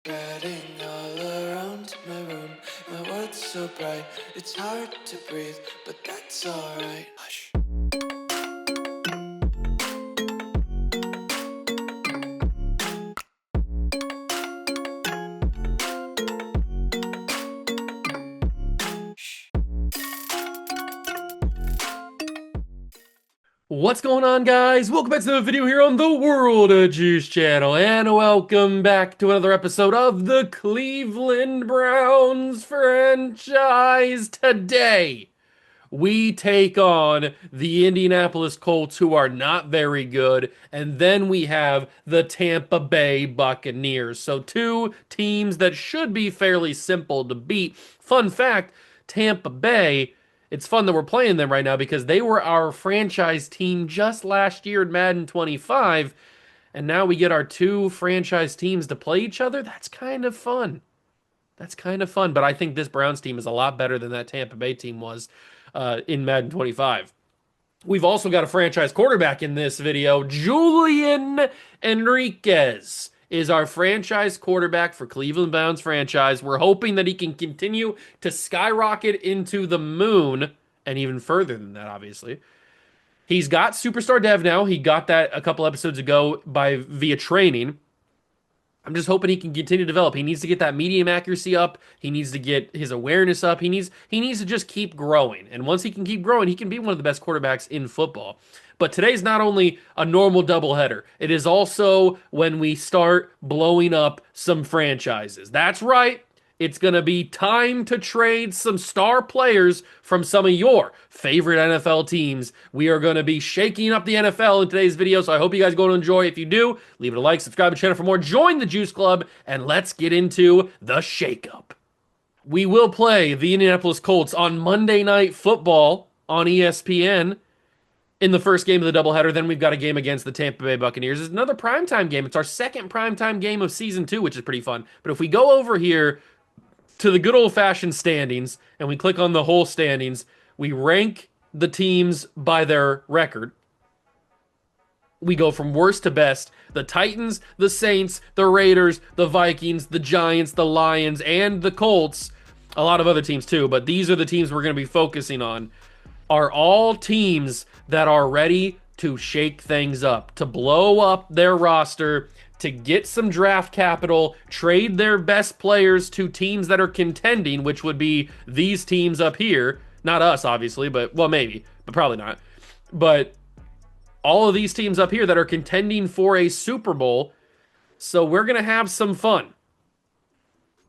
Spreading all around my room, my world's so bright, it's hard to breathe, but that's alright. Hush. What's going on, guys? Welcome back to the video here on the World of Juice channel, and welcome back to another episode of the Cleveland Browns franchise. Today, we take on the Indianapolis Colts, who are not very good, and then we have the Tampa Bay Buccaneers. So two teams that should be fairly simple to beat. Fun fact, Tampa Bay, it's fun that we're playing them right now because they were our franchise team just last year in Madden 25, and now we get our two franchise teams to play each other. That's kind of fun. That's kind of fun, but I think this Browns team is a lot better than that Tampa Bay team was in Madden 25. We've also got a franchise quarterback in this video. Julian Enriquez is our franchise quarterback for Cleveland Browns franchise. We're hoping that he can continue to skyrocket into the moon and even further than that, obviously. He's got superstar dev now. He got that a couple episodes ago via training. I'm just hoping he can continue to develop. He needs to get that medium accuracy up. He needs to get his awareness up. He needs to just keep growing. And once he can keep growing, he can be one of the best quarterbacks in football. But today's not only a normal doubleheader, it is also when we start blowing up some franchises. That's right. It's going to be time to trade some star players from some of your favorite NFL teams. We are going to be shaking up the NFL in today's video, so I hope you guys are going to enjoy. If you do, leave it a like, subscribe to the channel for more, join the Juice Club, and let's get into the shakeup. We will play the Indianapolis Colts on Monday Night Football on ESPN in the first game of the doubleheader. Then we've got a game against the Tampa Bay Buccaneers. It's another primetime game. It's our second primetime game of season 2, which is pretty fun. But if we go over here to the good old-fashioned standings, and we click on the whole standings, we rank the teams by their record. We go from worst to best. The Titans, the Saints, the Raiders, the Vikings, the Giants, the Lions, and the Colts, a lot of other teams too, but these are the teams we're going to be focusing on, are all teams that are ready to shake things up, to blow up their roster, to get some draft capital, trade their best players to teams that are contending, which would be these teams up here. Not us, obviously, but, well, maybe, but probably not. But all of these teams up here that are contending for a Super Bowl. So we're going to have some fun.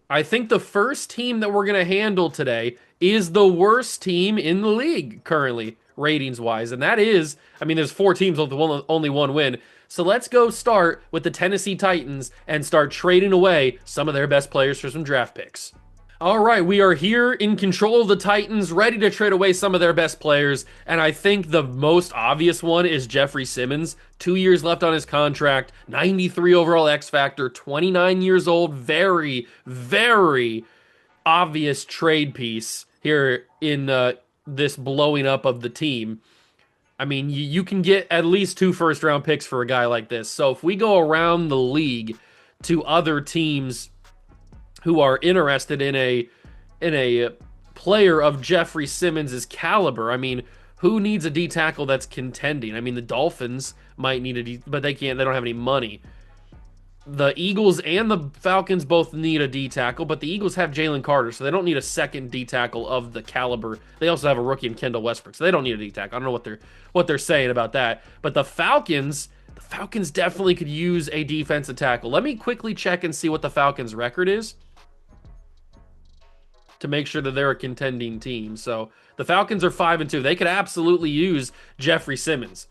I think the first team that we're going to handle today is the worst team in the league currently, ratings-wise. And that is, I mean, there's 4 teams with only one win. So let's go start with the Tennessee Titans and start trading away some of their best players for some draft picks. All right, we are here in control of the Titans, ready to trade away some of their best players, and I think the most obvious one is Jeffrey Simmons. 2 years left on his contract, 93 overall X Factor, 29 years old, very, very obvious trade piece here in this blowing up of the team. I mean, you can get at least 2 first-round picks for a guy like this. So if we go around the league to other teams who are interested in a player of Jeffrey Simmons' caliber, I mean, who needs a D tackle that's contending? I mean, the Dolphins might need a D, but they don't have any money. The Eagles and the Falcons both need a D tackle, but the Eagles have Jalen Carter, so they don't need a second D tackle of the caliber. They also have a rookie in Kendall Westbrook, so they don't need a D tackle. I don't know what they're saying about that. But the Falcons definitely could use a defensive tackle. Let me quickly check and see what the Falcons' record is to make sure that they're a contending team. So the Falcons are 5-2. They could absolutely use Jeffrey Simmons.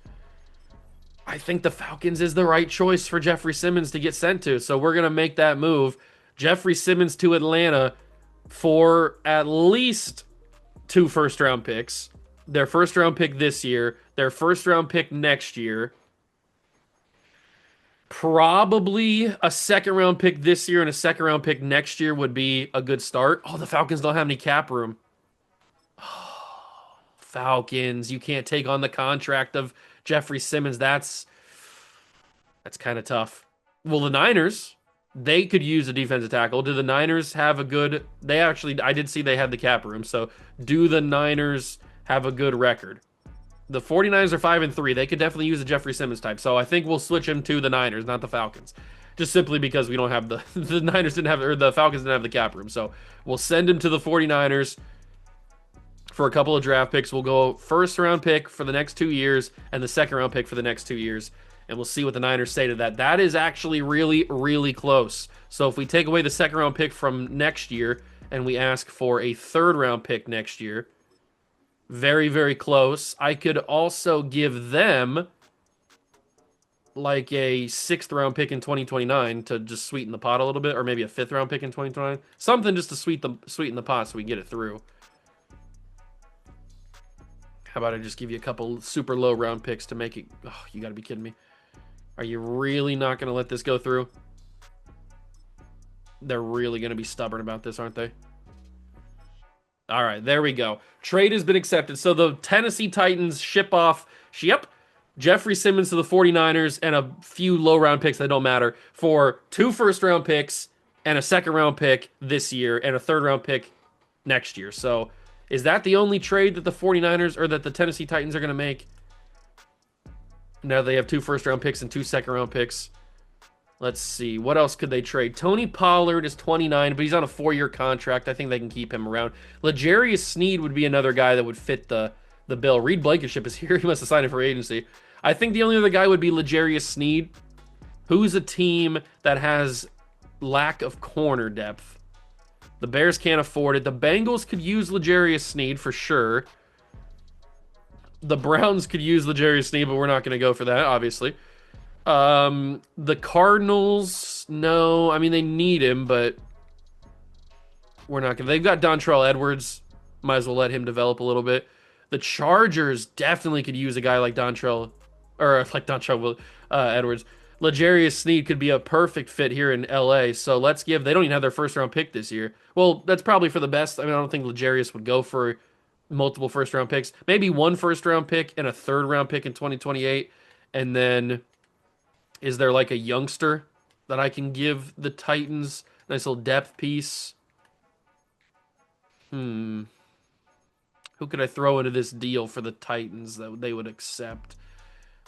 I think the Falcons is the right choice for Jeffrey Simmons to get sent to. So we're going to make that move. Jeffrey Simmons to Atlanta for at least 2 first-round picks. Their first-round pick this year, their first-round pick next year. Probably a second-round pick this year and a second-round pick next year would be a good start. Oh, the Falcons don't have any cap room. Oh, Falcons, you can't take on the contract of Jeffrey Simmons. That's kind of tough. Well, the Niners, They could use a defensive tackle. Do the Niners have a good? They actually, I did see they had the cap room. So, do the Niners have a good record? The 49ers are 5-3. They could definitely use a Jeffrey Simmons type. So, I think we'll switch him to the Niners, not the Falcons. Just simply because we don't have the Niners didn't have, or the Falcons didn't have the cap room. So, we'll send him to the 49ers for a couple of draft picks. We'll go first round pick for the next 2 years and the second round pick for the next 2 years. And we'll see what the Niners say to that. That is actually really, really close. So if we take away the second round pick from next year and we ask for a third round pick next year, very, very close. I could also give them like a sixth round pick in 2029 to just sweeten the pot a little bit, or maybe a fifth round pick in 2029. Something just to sweeten the pot so we can get it through. How about I just give you a couple super low round picks to make it? Oh, you got to be kidding me. Are you really not going to let this go through? They're really going to be stubborn about this, aren't they? All right, there we go. Trade has been accepted. So the Tennessee Titans ship off, yep, Jeffrey Simmons to the 49ers and a few low round picks that don't matter for 2 first round picks and a second round pick this year and a third round pick next year. So is that the only trade that the 49ers or that the Tennessee Titans are going to make? Now they have 2 first round picks and 2 second round picks. Let's see. What else could they trade? Tony Pollard is 29, but he's on a 4-year contract. I think they can keep him around. L'Jarius Sneed would be another guy that would fit the bill. Reed Blankenship is here. He must have signed him for agency. I think the only other guy would be L'Jarius Sneed, who's a team that has lack of corner depth. The Bears can't afford it. The Bengals could use L'Jarius Sneed for sure. The Browns could use L'Jarius Sneed, but we're not going to go for that, obviously. The Cardinals, no. I mean, they need him, but we're not going to. They've got Dontrell Edwards. Might as well let him develop a little bit. The Chargers definitely could use a guy like Dontrell, or like Dontrell Edwards. L'Jarius Sneed could be a perfect fit here in LA. So let's give. They don't even have their first round pick this year. Well, that's probably for the best. I mean, I don't think L'Jarius would go for multiple first round picks. Maybe 1 first round pick and a third round pick in 2028. And then is there like a youngster that I can give the Titans? Nice little depth piece. Who could I throw into this deal for the Titans that they would accept?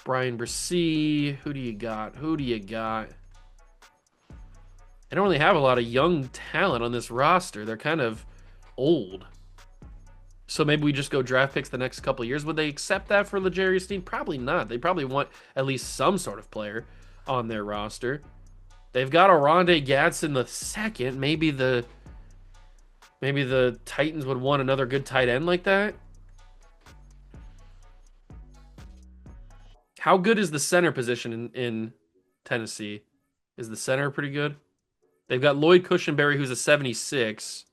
Brian Bresee. Who do you got? Who do you got? I don't really have a lot of young talent on this roster. They're kind of old. So maybe we just go draft picks the next couple of years. Would they accept that for L'Jarius Sneed? Probably not. They probably want at least some sort of player on their roster. They've got Oronde Gadsden the second. Maybe the Titans would want another good tight end like that. How good is the center position in Tennessee? Is the center pretty good? They've got Lloyd Cushenberry, who's a 76.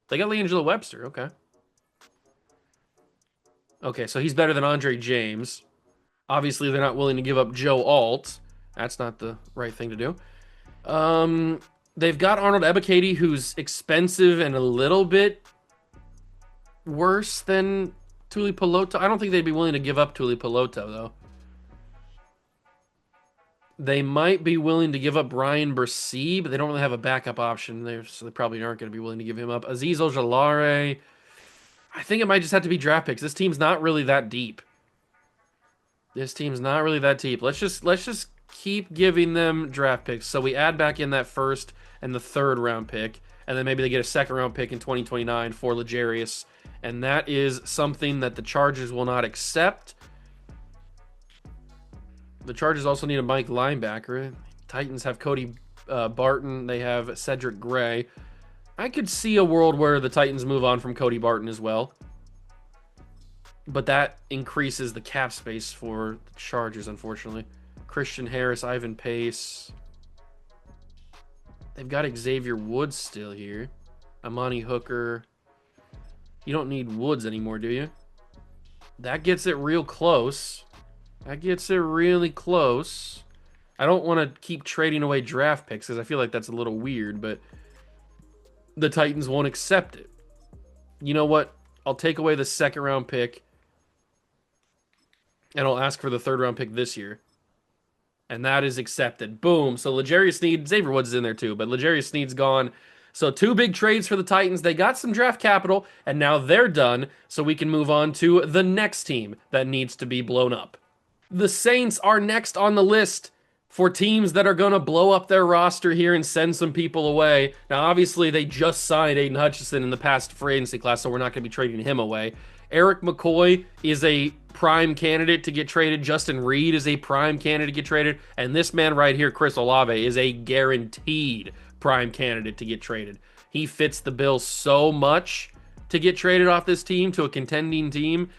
They got LeAngelo Webster. Okay. Okay, so he's better than Andre James. Obviously, they're not willing to give up Joe Alt. That's not the right thing to do. They've got Arnold Ebiketie, who's expensive and a little bit worse than Tuli Peloto. I don't think they'd be willing to give up Tuli Peloto, though. They might be willing to give up Brian Bresee, but they don't really have a backup option there, so they probably aren't going to be willing to give him up. Azeez Ojulari. I think it might just have to be draft picks. This team's not really that deep. Let's just keep giving them draft picks. So we add back in that first and the third round pick, and then maybe they get a second round pick in 2029 for L'Jarius. And that is something that the Chargers will not accept. The Chargers also need a Mike linebacker. Titans have Cody Barton. They have Cedric Gray. I could see a world where the Titans move on from Cody Barton as well. But that increases the cap space for the Chargers, unfortunately. Christian Harris, Ivan Pace. They've got Xavier Woods still here. Amani Hooker. You don't need Woods anymore, do you? That gets it real close. That gets it really close. I don't want to keep trading away draft picks because I feel like that's a little weird, but the Titans won't accept it. You know what? I'll take away the second round pick and I'll ask for the third round pick this year. And that is accepted. Boom. So L'Jarius Sneed, Xavier Woods is in there too, but L'Jarius Sneed's gone. So two big trades for the Titans. They got some draft capital, and now they're done. So we can move on to the next team that needs to be blown up. The Saints are next on the list for teams that are going to blow up their roster here and send some people away. Now, obviously, they just signed Aiden Hutchinson in the past free agency class, so we're not going to be trading him away. Eric McCoy is a prime candidate to get traded. Justin Reed is a prime candidate to get traded. And this man right here, Chris Olave, is a guaranteed prime candidate to get traded. He fits the bill so much to get traded off this team to a contending team.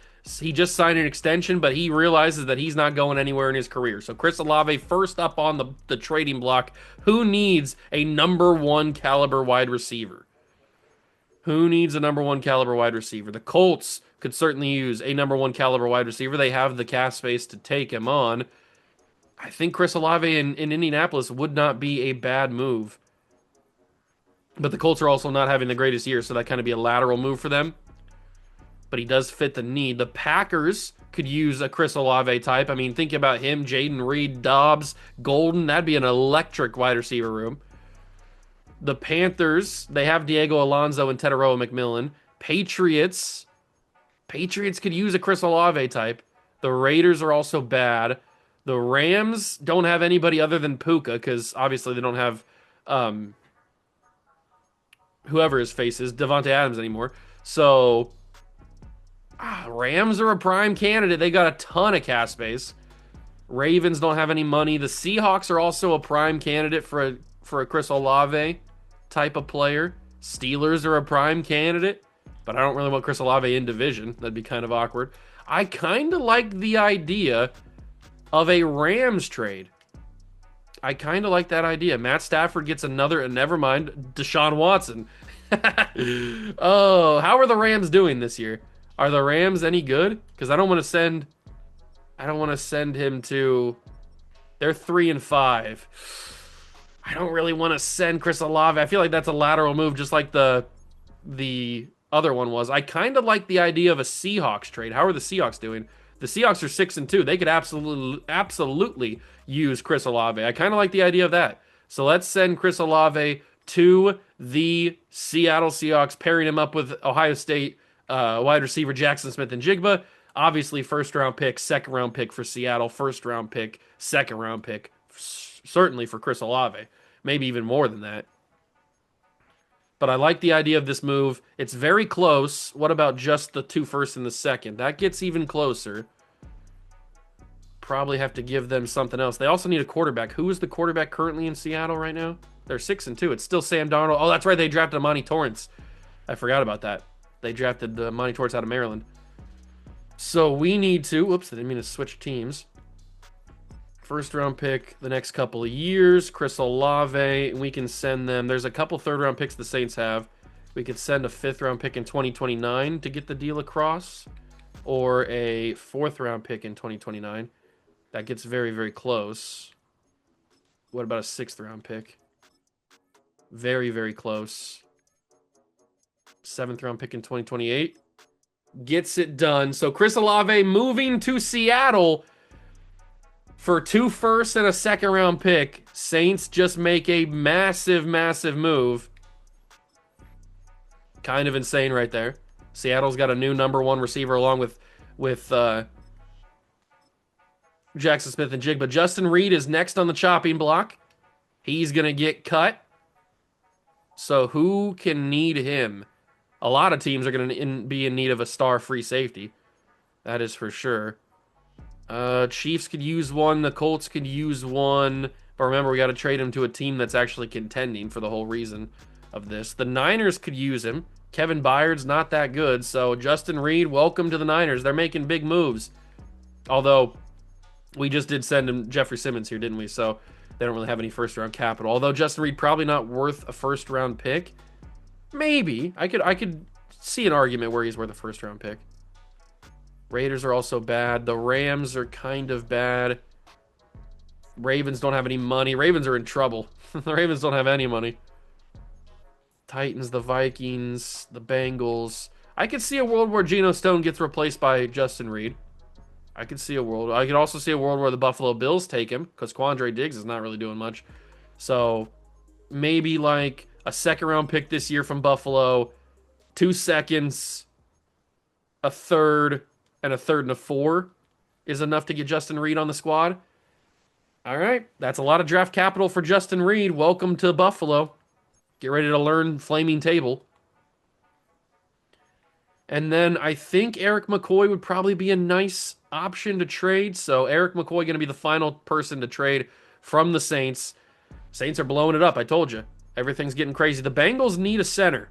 He just signed an extension, but he realizes that he's not going anywhere in his career. So Chris Olave first up on the trading block. Who needs a number one caliber wide receiver? Who needs a number one caliber wide receiver? The Colts could certainly use a number one caliber wide receiver. They have the cap space to take him on. I think Chris Olave in Indianapolis would not be a bad move. But the Colts are also not having the greatest year, so that kind of be a lateral move for them. But he does fit the need. The Packers could use a Chris Olave type. I mean, think about him, Jaden Reed, Dobbs, Golden. That'd be an electric wide receiver room. The Panthers, they have Diego Alonso and Teteroa McMillan. Patriots could use a Chris Olave type. The Raiders are also bad. The Rams don't have anybody other than Puka because obviously they don't have whoever his face is, Devontae Adams anymore. So Rams are a prime candidate. They got a ton of cap space. Ravens don't have any money. The Seahawks are also a prime candidate for a Chris Olave type of player. Steelers are a prime candidate, but I don't really want Chris Olave in division. That'd be kind of awkward. I kind of like the idea of a Rams trade. I kind of like that idea. Matt Stafford gets another, and never mind, Deshaun Watson. Oh, how are the Rams doing this year? Are the Rams any good? Because I don't want to send him to. They're 3-5. I don't really want to send Chris Olave. I feel like that's a lateral move, just like the other one was. I kind of like the idea of a Seahawks trade. How are the Seahawks doing? The Seahawks are 6-2. They could absolutely use Chris Olave. I kind of like the idea of that. So let's send Chris Olave to the Seattle Seahawks, pairing him up with Ohio State wide receiver Jackson Smith-Njigba. Obviously, first round pick, second round pick for Seattle, first round pick, second round pick, certainly for Chris Olave. Maybe even more than that. But I like the idea of this move. It's very close. What about just the 2 firsts and the second? That gets even closer. Probably have to give them something else. They also need a quarterback. Who is the quarterback currently in Seattle right now? They're 6-2. It's still Sam Darnold. Oh, that's right. They drafted Monty Torrance. I forgot about that. They drafted Monty Torrance out of Maryland. So we need to... Whoops, I didn't mean to switch teams. First round pick the next couple of years. Chris Olave. We can send them. There's a couple third round picks the Saints have. We could send a 5th round pick in 2029 to get the deal across. Or a 4th round pick in 2029. That gets very, very close. What about a 6th round pick? Very, very close. 7th round pick in 2028. Gets it done. So Chris Olave moving to Seattle for 2 firsts and a 2nd round pick. Saints just make a massive, massive move. Kind of insane right there. Seattle's got a new number 1 receiver along with Jackson Smith-Njigba. Justin Reed is next on the chopping block. He's going to get cut. So who can need him? A lot of teams are going to be in need of a star free safety. That is for sure. Chiefs could use one. The Colts could use one. But remember, we got to trade him to a team that's actually contending for the whole reason of this. The Niners could use him. Kevin Byard's not that good. So Justin Reed, welcome to the Niners. They're making big moves. Although, we just did send him Jeffrey Simmons here, didn't we? So they don't really have any first-round capital. Although Justin Reed probably not worth a first-round pick. Maybe. I could see an argument where he's worth a first-round pick. Raiders are also bad. The Rams are kind of bad. Ravens don't have any money. Ravens are in trouble. The Ravens don't have any money. Titans, the Vikings, the Bengals. I could see a world where Geno Stone gets replaced by Justin Reed. I could see a world. I could also see a world where the Buffalo Bills take him because Quandre Diggs is not really doing much. So maybe like a second round pick this year from Buffalo, 2 seconds, a third, and a third and a four is enough to get Justin Reed on the squad. All right, that's a lot of draft capital for Justin Reed. Welcome to Buffalo. Get ready to learn flaming table. And then I think Eric McCoy would probably be a nice option to trade. So Eric McCoy going to be the final person to trade from the Saints. Saints are blowing it up. I told you. Everything's getting crazy. The Bengals need a center.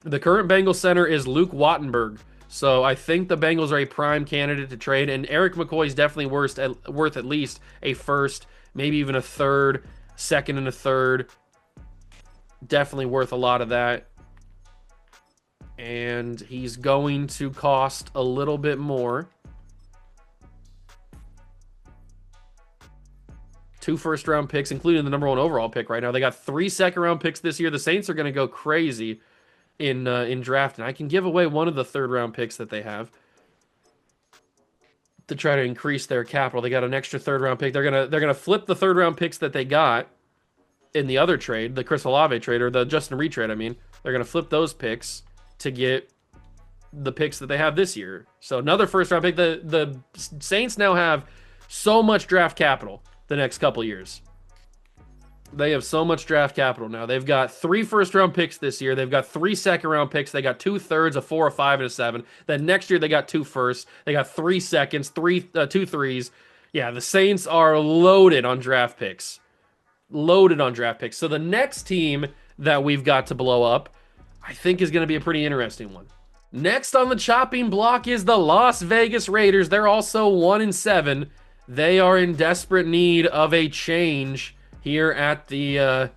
The current Bengals center is Luke Wattenberg. So I think the Bengals are a prime candidate to trade. And Eric McCoy is definitely worth at least a first, maybe even a third, second and a third. Definitely worth a lot of that. And he's going to cost a little bit more. 2 first-round picks, including the number 1 overall pick right now. They got 3 second-round picks this year. The Saints are going to go crazy in drafting. I can give away one of the third-round picks that they have to try to increase their capital. They got an extra third-round pick. They're gonna flip the third-round picks that they got in the other trade, the Chris Olave trade, or the Justin Reed trade, I mean. They're going to flip those picks to get the picks that they have this year. So another first-round pick. The Saints now have so much draft capital the next couple years. They have so much draft capital now. They've got 3 first-round picks this year. They've got 3 second-round picks. They got 2 thirds, a 4, a 5, and a 7. Then next year they got 2 firsts. They got 3 seconds, 2 threes. Yeah, the Saints are loaded on draft picks. Loaded on draft picks. So the next team that we've got to blow up, I think, is going to be a pretty interesting one. Next on the chopping block is the Las Vegas Raiders. They're also 1-7. They are in desperate need of a change here at the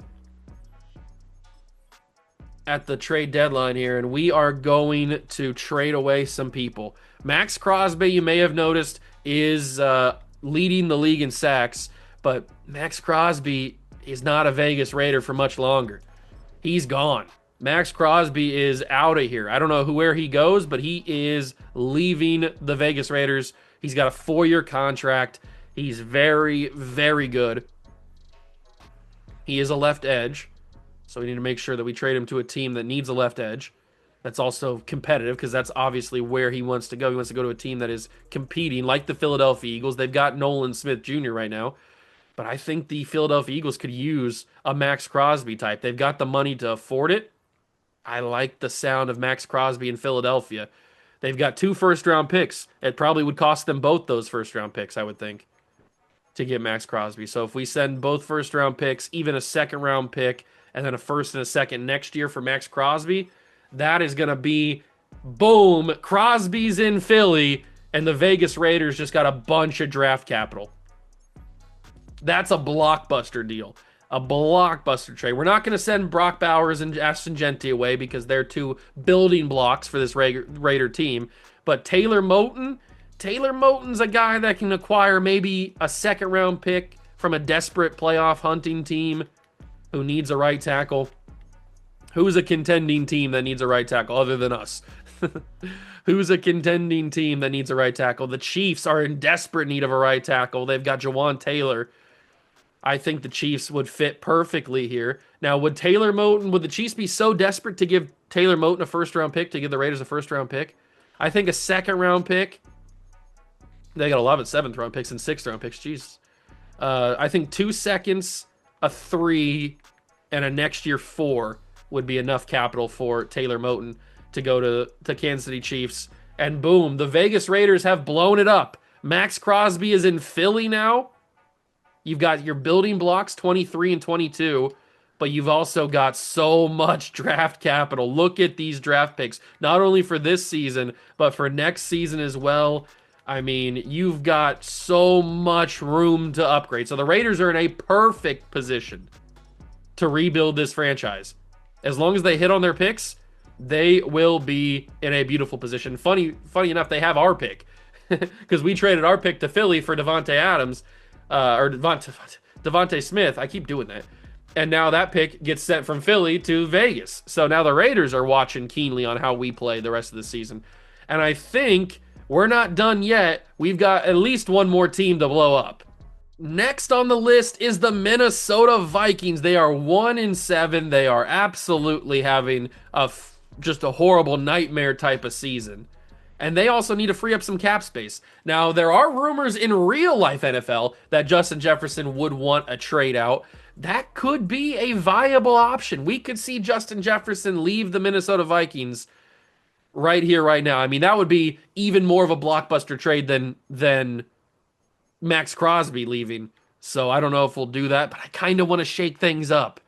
trade deadline here, and we are going to trade away some people. Max Crosby, you may have noticed, is leading the league in sacks, but Max Crosby is not a Vegas Raider for much longer. He's gone. Max Crosby is out of here. I don't know where he goes, but he is leaving the Vegas Raiders. He's got a 4-year contract. He's very, very good. He is a left edge, so we need to make sure that we trade him to a team that needs a left edge. That's also competitive because that's obviously where he wants to go. He wants to go to a team that is competing, like the Philadelphia Eagles. They've got Nolan Smith Jr. right now, but I think the Philadelphia Eagles could use a Max Crosby type. They've got the money to afford it. I like the sound of Max Crosby in Philadelphia. They've got 2 first-round picks. It probably would cost them both those first-round picks, I would think, to get Max Crosby. So if we send both first-round picks, even a second-round pick, and then a first and a second next year for Max Crosby, that is going to be, boom, Crosby's in Philly, and the Vegas Raiders just got a bunch of draft capital. That's a blockbuster deal. A blockbuster trade. We're not going to send Brock Bowers and Ashton Genty away because they're 2 building blocks for this Raider team. But Taylor Moton's a guy that can acquire maybe a second-round pick from a desperate playoff hunting team who needs a right tackle. Who's a contending team that needs a right tackle other than us? Who's a contending team that needs a right tackle? The Chiefs are in desperate need of a right tackle. They've got Jawan Taylor. I think the Chiefs would fit perfectly here. Now, would the Chiefs be so desperate to give Taylor Moton a first-round pick, to give the Raiders a first-round pick? I think a second-round pick. They got 11 7th-round picks and 6th-round picks. Jeez. I think 2 seconds, a 3, and a next year 4 would be enough capital for Taylor Moton to go to Kansas City Chiefs. And boom, the Vegas Raiders have blown it up. Max Crosby is in Philly now. You've got your building blocks, 23 and 22, but you've also got so much draft capital. Look at these draft picks, not only for this season, but for next season as well. I mean, you've got so much room to upgrade. So the Raiders are in a perfect position to rebuild this franchise. As long as they hit on their picks, they will be in a beautiful position. Funny enough, they have our pick because we traded our pick to Philly for Devontae Adams. Or Devontae Smith. I keep doing that. And now that pick gets sent from Philly to Vegas. So now the Raiders are watching keenly on how we play the rest of the season. And I think We're not done yet. We've got at least one more team to blow up. Next on the list is the Minnesota Vikings. They are 1-7. They are absolutely having just a horrible nightmare type of season. And they also need to free up some cap space. Now, there are rumors in real life NFL that Justin Jefferson would want a trade out. That could be a viable option. We could see Justin Jefferson leave the Minnesota Vikings right here, right now. I mean, that would be even more of a blockbuster trade than Max Crosby leaving. So I don't know if we'll do that, but I kind of want to shake things up.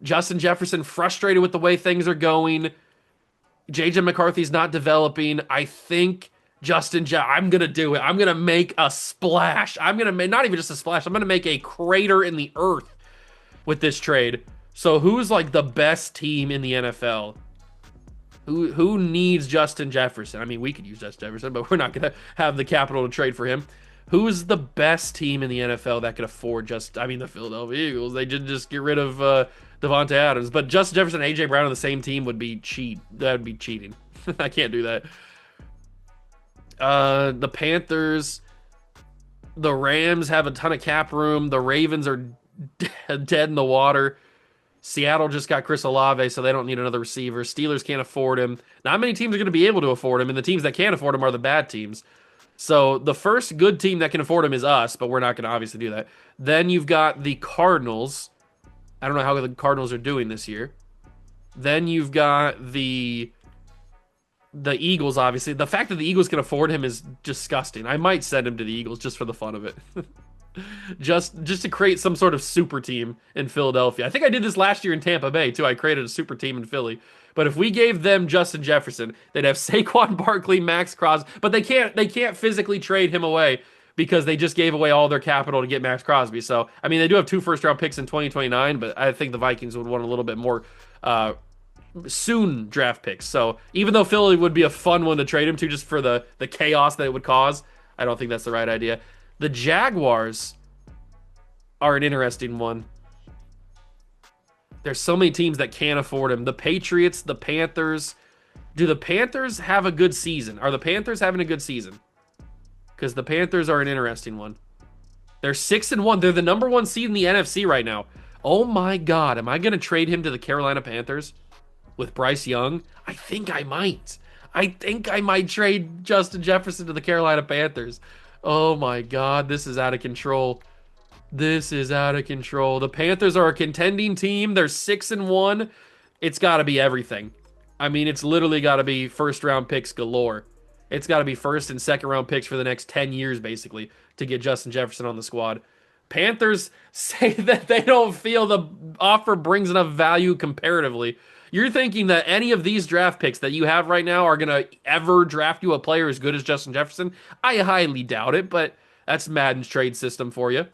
Justin Jefferson frustrated with the way things are going. JJ McCarthy's not developing. I think I'm going to do it. I'm going to make a splash. I'm going to make not even just a splash. I'm going to make a crater in the earth with this trade. So who's like the best team in the NFL? Who needs Justin Jefferson? I mean, we could use Justin Jefferson, but we're not going to have the capital to trade for him. Who's the best team in the NFL that could afford the Philadelphia Eagles. They did just get rid of Devontae Adams. But Justin Jefferson and A.J. Brown on the same team would be that would be cheating. I can't do that. The Panthers, the Rams have a ton of cap room. The Ravens are dead in the water. Seattle just got Chris Olave, so they don't need another receiver. Steelers can't afford him. Not many teams are going to be able to afford him, and the teams that can't afford him are the bad teams. So the first good team that can afford him is us, but we're not going to obviously do that. Then you've got the Cardinals. I don't know how the Cardinals are doing this year. Then you've got the Eagles, obviously. The fact that the Eagles can afford him is disgusting. I might send him to the Eagles just for the fun of it. just to create some sort of super team in Philadelphia. I think I did this last year in Tampa Bay, too. I created a super team in Philly. But if we gave them Justin Jefferson, they'd have Saquon Barkley, Max Crosby, but they can't physically trade him away because they just gave away all their capital to get Max Crosby. So, I mean, they do have 2 first-round picks in 2029, but I think the Vikings would want a little bit more soon draft picks. So, even though Philly would be a fun one to trade him to just for the chaos that it would cause, I don't think that's the right idea. The Jaguars are an interesting one. There's so many teams that can't afford him. The Patriots, the Panthers. Do the Panthers have a good season? Are the Panthers having a good season? Because the Panthers are an interesting one. They're 6-1. They're the number 1 seed in the NFC right now. Oh my God. Am I going to trade him to the Carolina Panthers with Bryce Young? I think I might. I think I might trade Justin Jefferson to the Carolina Panthers. Oh my God. This is out of control. This is out of control. The Panthers are a contending team. They're 6-1. It's got to be everything. I mean, it's literally got to be first-round picks galore. It's got to be first and second-round picks for the next 10 years, basically, to get Justin Jefferson on the squad. Panthers say that they don't feel the offer brings enough value comparatively. You're thinking that any of these draft picks that you have right now are going to ever draft you a player as good as Justin Jefferson? I highly doubt it, but that's Madden's trade system for you.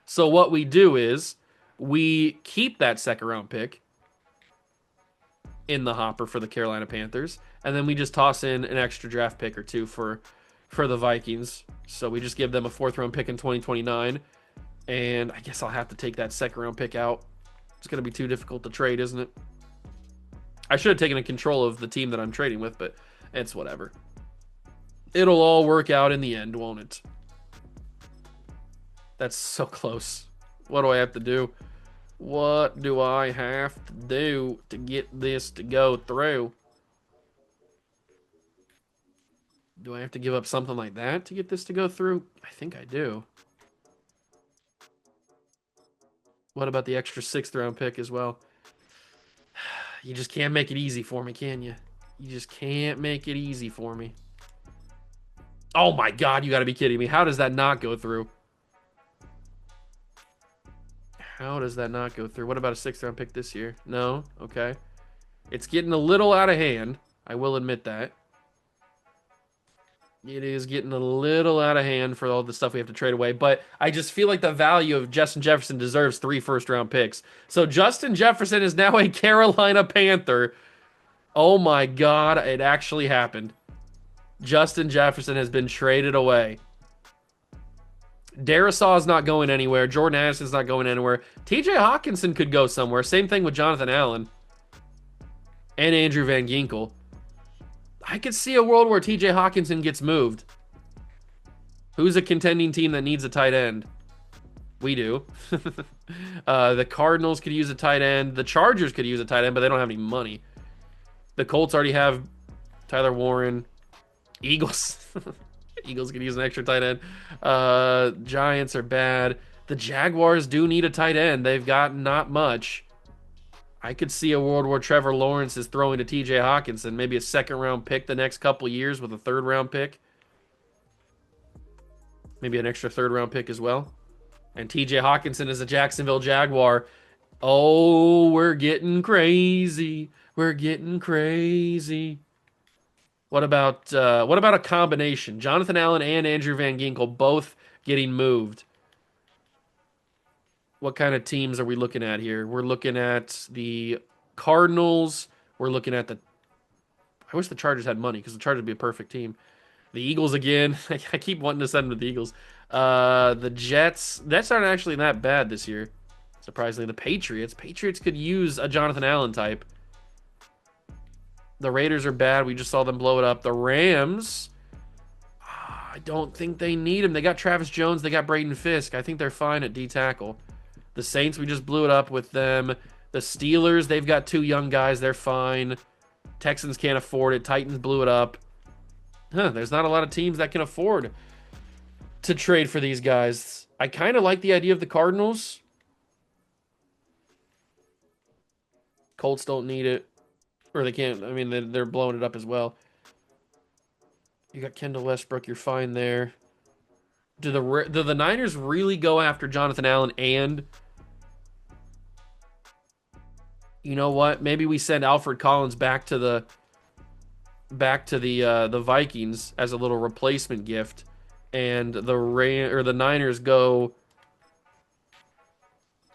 So what we do is we keep that second-round pick in the hopper for the Carolina Panthers, and then we just toss in an extra draft pick or two for the Vikings. So we just give them a 4th-round pick in 2029, and I guess I'll have to take that second-round pick out. It's going to be too difficult to trade, isn't it? I should have taken control of the team that I'm trading with, but it's whatever. It'll all work out in the end, won't it? That's so close. What do I have to do? What do I have to do to get this to go through? Do I have to give up something like that to get this to go through? I think I do. What about the extra 6th-round pick as well? You just can't make it easy for me, can you? You just can't make it easy for me. Oh my God, you gotta be kidding me. How does that not go through? How does that not go through? What about a 6th-round pick this year? No? Okay. It's getting a little out of hand. I will admit that. It is getting a little out of hand for all the stuff we have to trade away, but I just feel like the value of Justin Jefferson deserves 3 first-round picks. So Justin Jefferson is now a Carolina Panther. Oh my God, it actually happened. Justin Jefferson has been traded away. Darisaw is not going anywhere. Jordan Addison's not going anywhere. TJ Hawkinson could go somewhere. Same thing with Jonathan Allen and Andrew Van Ginkel. I could see a world where TJ Hawkinson gets moved. Who's a contending team that needs a tight end? We do. The Cardinals could use a tight end. The Chargers could use a tight end, but they don't have any money. The Colts already have Tyler Warren. Eagles. Eagles could use an extra tight end. Giants are bad. The Jaguars do need a tight end. They've got not much. I could see a world where Trevor Lawrence is throwing to TJ Hawkinson, maybe a second round pick the next couple years with a third round pick. Maybe an extra third round pick as well. And TJ Hawkinson is a Jacksonville Jaguar. Oh, we're getting crazy. We're getting crazy. What about a combination? Jonathan Allen and Andrew Van Ginkel both getting moved. What kind of teams are we looking at here? We're looking at the Cardinals. We're looking at the. I wish the Chargers had money because the Chargers would be a perfect team. The Eagles again. I keep wanting to send them to the Eagles. The Jets. That's not actually that bad this year. Surprisingly, the Patriots. Patriots could use a Jonathan Allen type. The Raiders are bad. We just saw them blow it up. The Rams. I don't think they need him. They got Travis Jones. They got Braden Fisk. I think they're fine at D tackle. The Saints, we just blew it up with them. The Steelers, they've got two young guys. They're fine. Texans can't afford it. Titans blew it up. There's not a lot of teams that can afford to trade for these guys. I kind of like the idea of the Cardinals. Colts don't need it. Or they can't. I mean, they're blowing it up as well. You got Kendall Westbrook. You're fine there. Do the Niners really go after Jonathan Allen and... You know what? Maybe we send Alfred Collins back to the Vikings as a little replacement gift, and the Niners go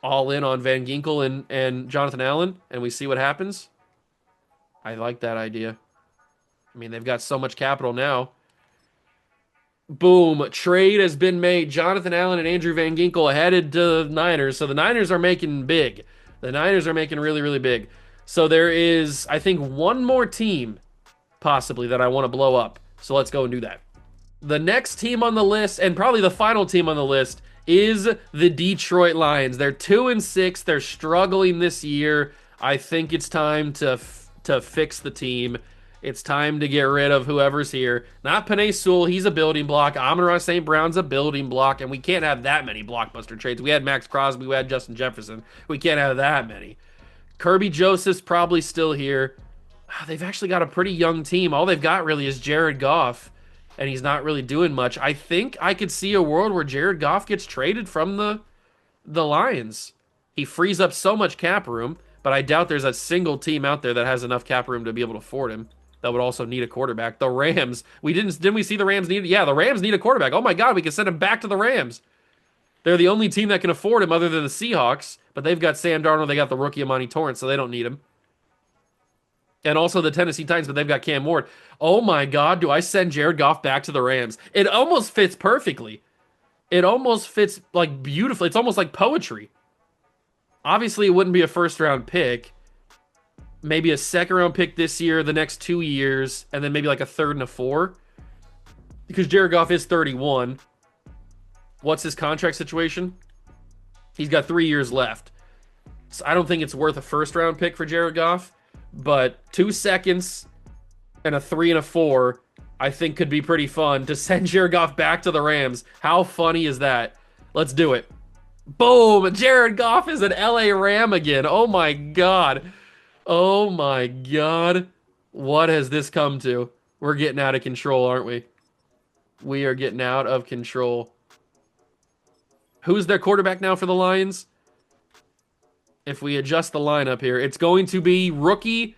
all in on Van Ginkel and Jonathan Allen, and we see what happens. I like that idea. I mean, they've got so much capital now. Boom, trade has been made. Jonathan Allen and Andrew Van Ginkel headed to the Niners, so the Niners are making big. The Niners are making really, really big. So there is, I think, one more team possibly that I want to blow up. So let's go and do that. The next team on the list, and probably the final team on the list, is the Detroit Lions. They're 2-6. They're struggling this year. I think it's time to fix the team. It's time to get rid of whoever's here. Not Penei Sewell. He's a building block. Amon-Ra St. Brown's a building block. And we can't have that many blockbuster trades. We had Max Crosby. We had Justin Jefferson. We can't have that many. Kirby Joseph's probably still here. They've actually got a pretty young team. All they've got really is Jared Goff. And he's not really doing much. I think I could see a world where Jared Goff gets traded from the Lions. He frees up so much cap room. But I doubt there's a single team out there that has enough cap room to be able to afford him. That would also need a quarterback. The Rams. Didn't we see the Rams need? Yeah, the Rams need a quarterback. Oh my God, we can send him back to the Rams. They're the only team that can afford him other than the Seahawks. But they've got Sam Darnold. They got the rookie Amani Torrance, so they don't need him. And also the Tennessee Titans, but they've got Cam Ward. Oh my God, do I send Jared Goff back to the Rams? It almost fits perfectly. It almost fits like beautifully. It's almost like poetry. Obviously, it wouldn't be a first-round pick. Maybe a second-round pick this year, the next 2 years, and then maybe like a third and a four. Because Jared Goff is 31. What's his contract situation? He's got 3 years left. So I don't think it's worth a first-round pick for Jared Goff. But 2 seconds and a 3 and a 4, I think could be pretty fun to send Jared Goff back to the Rams. How funny is that? Let's do it. Boom! Jared Goff is an LA Ram again. Oh my God. Oh my God. What has this come to? We're getting out of control, aren't we? We are getting out of control. Who's their quarterback now for the Lions? If we adjust the lineup here, it's going to be rookie.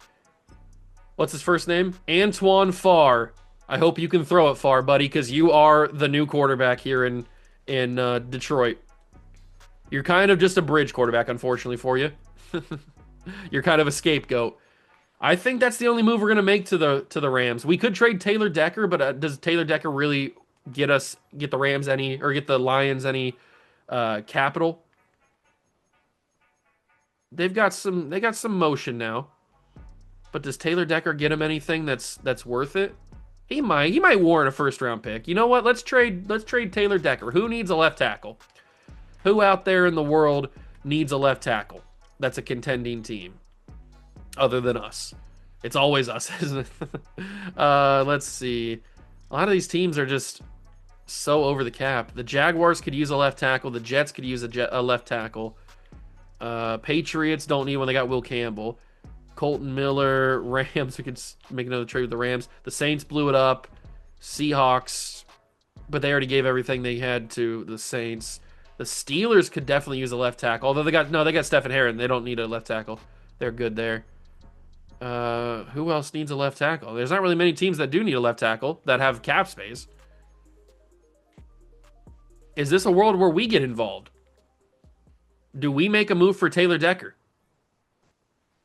What's his first name? Antoine Farr. I hope you can throw it far, buddy, because you are the new quarterback here in Detroit. You're kind of just a bridge quarterback, unfortunately for you. You're kind of a scapegoat. I think that's the only move we're gonna make to the Rams. We could trade Taylor Decker, but does Taylor Decker really get the Rams any, or get the Lions any capital? They got some motion now. But does Taylor Decker get him anything that's worth it? He might warrant a first round pick. You know what? Let's trade Taylor Decker. Who needs a left tackle? Who out there in the world needs a left tackle? That's a contending team other than us. It's always us, isn't it? Let's see. A lot of these teams are just so over the cap. The Jaguars could use a left tackle. The Jets could use a left tackle. Patriots don't need one. They got Will Campbell. Colton Miller. Rams, we could make another trade with the Rams. The Saints blew it up. Seahawks, but they already gave everything they had to the Saints. The Steelers could definitely use a left tackle. Although they got Stephen Herron. They don't need a left tackle. They're good there. Who else needs a left tackle? There's not really many teams that do need a left tackle that have cap space. Is this a world where we get involved? Do we make a move for Taylor Decker?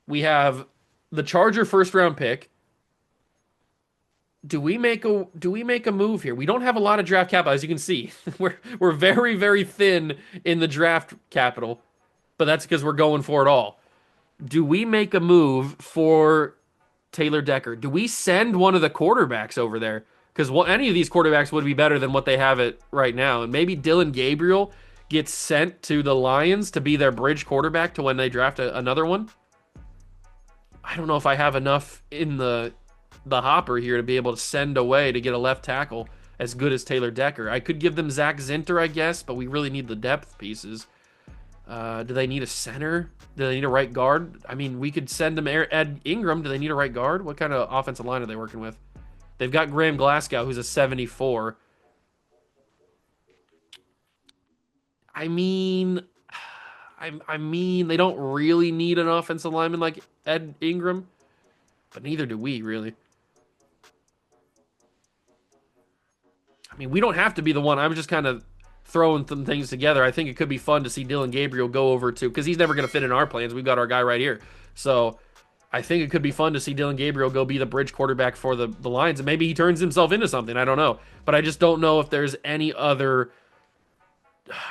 We have the Charger first round pick. Do we make a move here? We don't have a lot of draft capital, as you can see. we're very, very thin in the draft capital, but that's because we're going for it all. Do we make a move for Taylor Decker? Do we send one of the quarterbacks over there? Because any of these quarterbacks would be better than what they have it right now. And maybe Dylan Gabriel gets sent to the Lions to be their bridge quarterback to when they draft another one. I don't know if I have enough in the hopper here to be able to send away to get a left tackle as good as Taylor Decker. I could give them Zach Zinter, I guess, but we really need the depth pieces. Do they need a center? Do they need a right guard? I mean, we could send them Ed Ingram. Do they need a right guard? What kind of offensive line are they working with? They've got Graham Glasgow, who's a 74. I mean, they don't really need an offensive lineman like Ed Ingram, but neither do we, really. I mean, we don't have to be the one. I'm just kind of throwing some things together. I think it could be fun to see Dylan Gabriel go over to, because he's never going to fit in our plans. We've got our guy right here. So I think it could be fun to see Dylan Gabriel go be the bridge quarterback for the Lions, and maybe he turns himself into something. I don't know. But I just don't know if there's any other...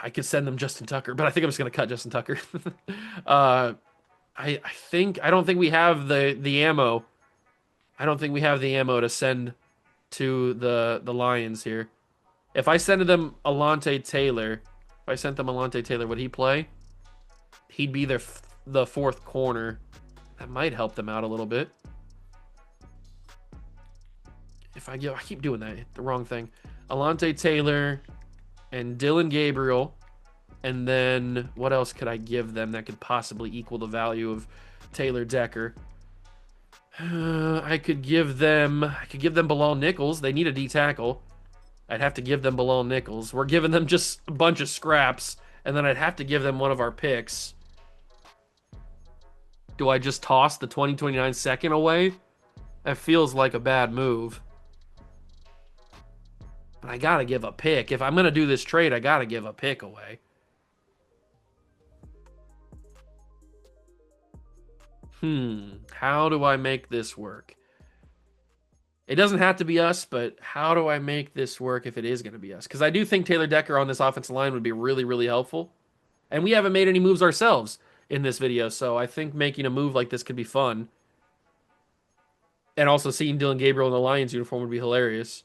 I could send them Justin Tucker, but I think I'm just going to cut Justin Tucker. I don't think we have the ammo. I don't think we have the ammo to send to the Lions here. If I sent them Alontae Taylor, would he play? He'd be the fourth corner. That might help them out a little bit. I keep doing that, the wrong thing. Alontae Taylor and Dylan Gabriel, and then what else could I give them that could possibly equal the value of Taylor Decker? I could give them Bilal Nichols. They need a D tackle. I'd have to give them Bilal Nichols. We're giving them just a bunch of scraps, and then I'd have to give them one of our picks. Do I just toss the 2029 second away? That feels like a bad move. But I gotta give a pick. If I'm gonna do this trade, I gotta give a pick away. How do I make this work? It doesn't have to be us, but how do I make this work if it is going to be us? Because I do think Taylor Decker on this offensive line would be really, really helpful. And we haven't made any moves ourselves in this video, so I think making a move like this could be fun. And also seeing Dylan Gabriel in the Lions uniform would be hilarious.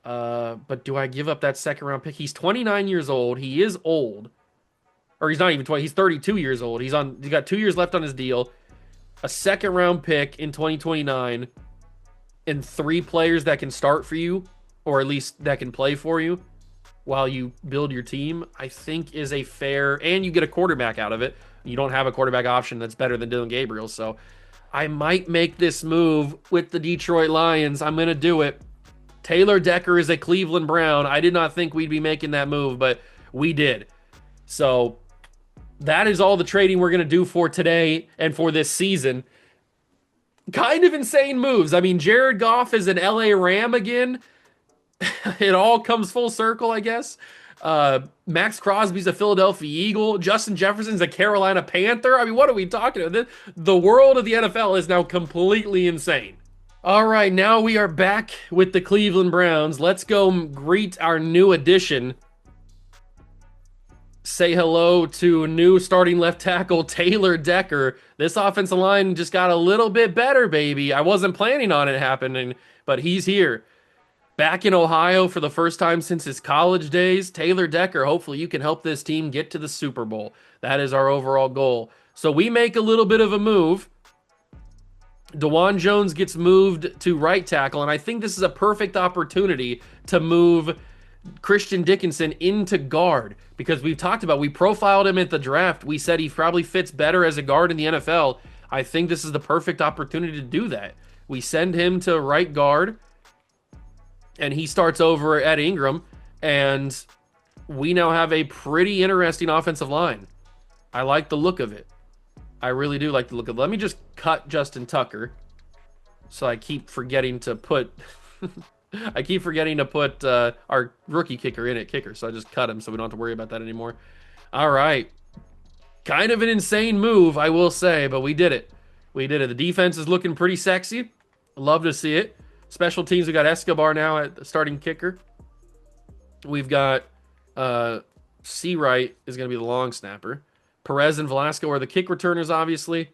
But do I give up that second round pick? He's 29 years old. He is old. Or he's not even 20. He's 32 years old. He's got 2 years left on his deal. A second round pick in 2029 and 3 players that can start for you, or at least that can play for you while you build your team, I think is a fair, and you get a quarterback out of it. You don't have a quarterback option that's better than Dylan Gabriel, so I might make this move with the Detroit Lions. I'm going to do it. Taylor Decker is a Cleveland Brown. I did not think we'd be making that move, but we did. So that is all the trading we're going to do for today and for this season. Kind of insane moves. I mean, Jared Goff is an LA Ram again. It all comes full circle, I guess. Max Crosby's a Philadelphia Eagle. Justin Jefferson's a Carolina Panther. I mean, what are we talking about? The world of the NFL is now completely insane. All right, now we are back with the Cleveland Browns. Let's go greet our new addition. say hello to new starting left tackle Taylor Decker. This offensive line just got a little bit better, baby. I wasn't planning on it happening, but he's here. Back in Ohio for the first time since his college days. Taylor Decker, hopefully you can help this team get to the Super Bowl. That is our overall goal. So we make a little bit of a move. DeJuan Jones gets moved to right tackle, and I think this is a perfect opportunity to move Christian Dickinson into guard because we've talked about, we profiled him at the draft. We said he probably fits better as a guard in the NFL. I think this is the perfect opportunity to do that. We send him to right guard, and he starts over at Ingram, and we now have a pretty interesting offensive line. I like the look of it. I really do like the look of it. Let me just cut Justin Tucker. So I keep forgetting to put I keep forgetting to put our rookie kicker in at kicker. So I just cut him so we don't have to worry about that anymore. All right. Kind of an insane move, I will say, but we did it. We did it. The defense is looking pretty sexy. Love to see it. Special teams, we got Escobar now at the starting kicker. We've got Seawright is going to be the long snapper. Perez and Velasco are the kick returners, obviously.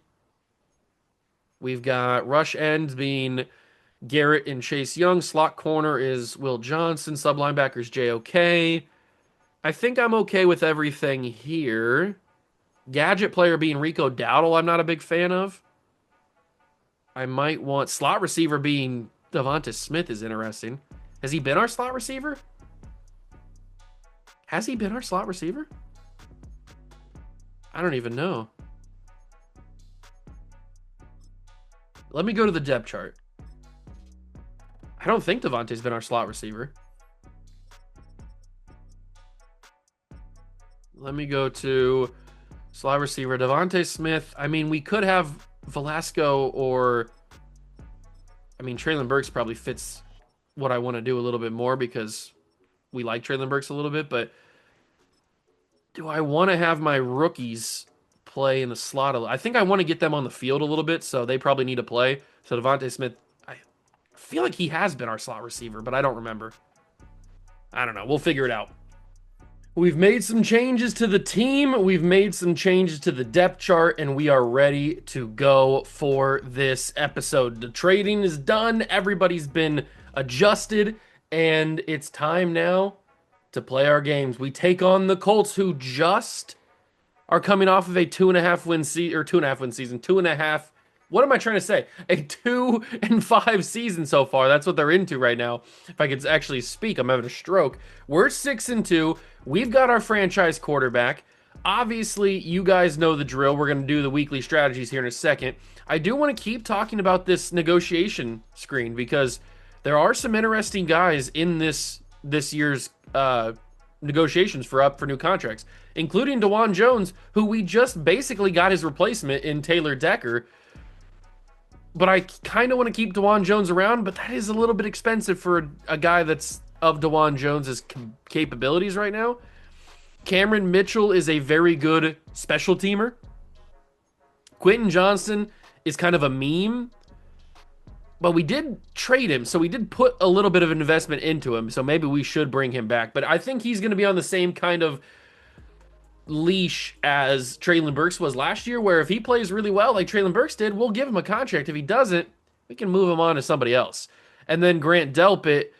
We've got rush ends being Garrett and Chase Young. Slot corner is Will Johnson. Sub linebackers JOK. I think I'm okay with everything here. Gadget player being Rico Dowdle, I'm not a big fan of. I might want slot receiver being Devonta Smith is interesting. Has he been our slot receiver? Has he been our slot receiver? I don't even know. Let me go to the depth chart. I don't think Devontae's been our slot receiver. Let me go to slot receiver. Devonta Smith. I mean, we could have Velasco or... I mean, Traylon Burks probably fits what I want to do a little bit more because we like Traylon Burks a little bit, but do I want to have my rookies play in the slot? I think I want to get them on the field a little bit, so they probably need to play. So Devonta Smith, I feel like he has been our slot receiver, but I don't remember. I don't know. We'll figure it out. We've made some changes to the team. We've made some changes to the depth chart, and we are ready to go for this episode. The trading is done. Everybody's been adjusted, and it's time now to play our games. We take on the Colts, who just are coming off of a 2.5 win season, or 2.5 win season, 2.5. What am I trying to say? A 2-5 season so far. That's what they're into right now. If I could actually speak, I'm having a stroke. We're 6-2. We've got our franchise quarterback. Obviously, you guys know the drill. We're going to do the weekly strategies here in a second. I do want to keep talking about this negotiation screen because there are some interesting guys in this year's negotiations for new contracts, including DeJuan Jones, who we just basically got his replacement in Taylor Decker. But I kind of want to keep DeJuan Jones around, but that is a little bit expensive for a guy that's of DeJuan Jones's capabilities right now. Cameron Mitchell is a very good special teamer. Quentin Johnston is kind of a meme, but we did trade him, so we did put a little bit of an investment into him, so maybe we should bring him back. But I think he's going to be on the same kind of leash as Traylon Burks was last year, where if he plays really well like Traylon Burks did, we'll give him a contract. If he doesn't, we can move him on to somebody else. And then Grant Delpit,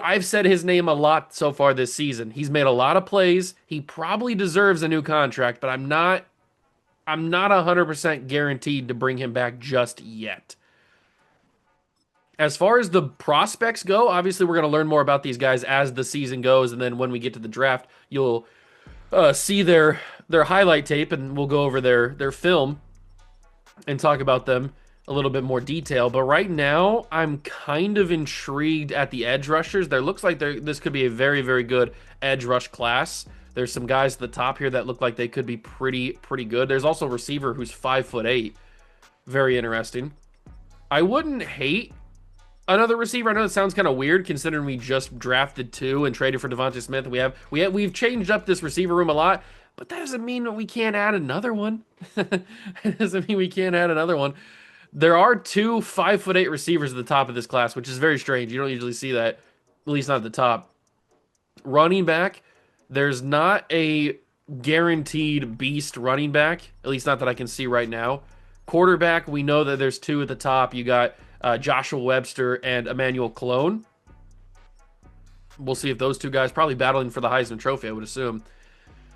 I've said his name a lot so far this season. He's made a lot of plays. He probably deserves a new contract, but I'm not 100% guaranteed to bring him back just yet. As far as the prospects go, obviously we're going to learn more about these guys as the season goes, and then when we get to the draft, you'll see their highlight tape, and we'll go over their film and talk about them a little bit more detail. But right now, I'm kind of intrigued at the edge rushers. There looks like this could be a very, very good edge rush class. There's some guys at the top here that look like they could be pretty good. There's also a receiver who's 5'8". Very interesting. I wouldn't hate another receiver. I know it sounds kind of weird considering we just drafted 2 and traded for Devonta Smith. We've changed up this receiver room a lot, but that doesn't mean that we can't add another one. It doesn't mean we can't add another one. There are 2 5'8" receivers at the top of this class, which is very strange. You don't usually see that, at least not at the top. Running back, There's not a guaranteed beast running back, at least not that I can see right now. Quarterback, we know that there's two at the top. You got Joshua Webster and Emmanuel Cologne. We'll see if those two guys, probably battling for the Heisman Trophy, I would assume.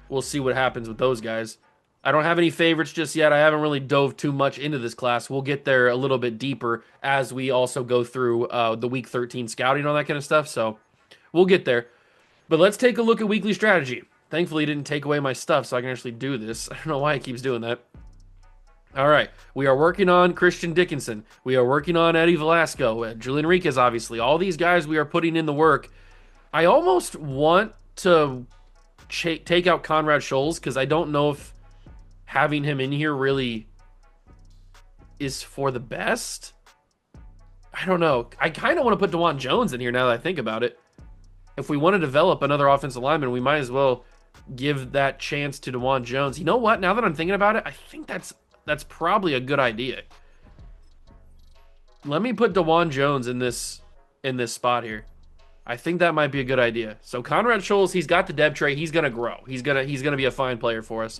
We'll see what happens with those guys. I don't have any favorites just yet. I haven't really dove too much into this class. We'll get there a little bit deeper as we also go through the Week 13 scouting and all that kind of stuff. So we'll get there. But let's take a look at weekly strategy. Thankfully, it didn't take away my stuff, so I can actually do this. I don't know why it keeps doing that. All right, we are working on Christian Dickinson. We are working on Eddie Velasco, Julian Enriquez, obviously. All these guys we are putting in the work. I almost want to take out Conrad Scholes because I don't know if having him in here really is for the best. I don't know. I kind of want to put DeJuan Jones in here now that I think about it. If we want to develop another offensive lineman, we might as well give that chance to DeJuan Jones. You know what? Now that I'm thinking about it, I think that's probably a good idea. Let me put DeJuan Jones in this spot here. I think that might be a good idea. So Conrad Scholes, he's got the depth trait. He's gonna grow. He's gonna be a fine player for us.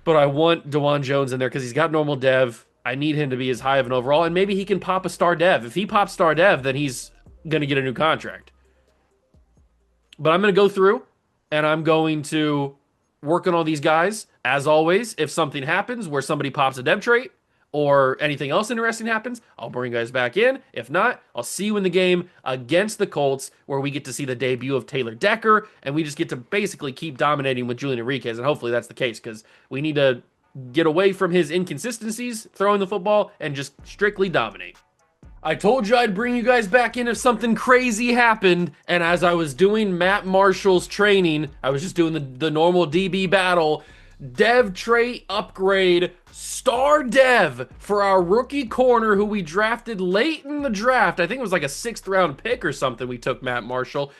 But I want DeJuan Jones in there because he's got normal dev. I need him to be as high of an overall, and maybe he can pop a star dev. If he pops star dev, then he's gonna get a new contract. But I'm gonna go through and I'm going to work on all these guys. As always, if something happens where somebody pops a dev trait or anything else interesting happens, I'll bring guys back in. If not, I'll see you in the game against the Colts where we get to see the debut of Taylor Decker, and we just get to basically keep dominating with Julian Enriquez, and hopefully that's the case because we need to get away from his inconsistencies throwing the football and just strictly dominate. I told you I'd bring you guys back in if something crazy happened, and as I was doing Matt Marshall's training, I was just doing the normal DB battle, dev trait upgrade, star dev for our rookie corner who we drafted late in the draft. I think it was like a 6th round pick or something we took Matt Marshall.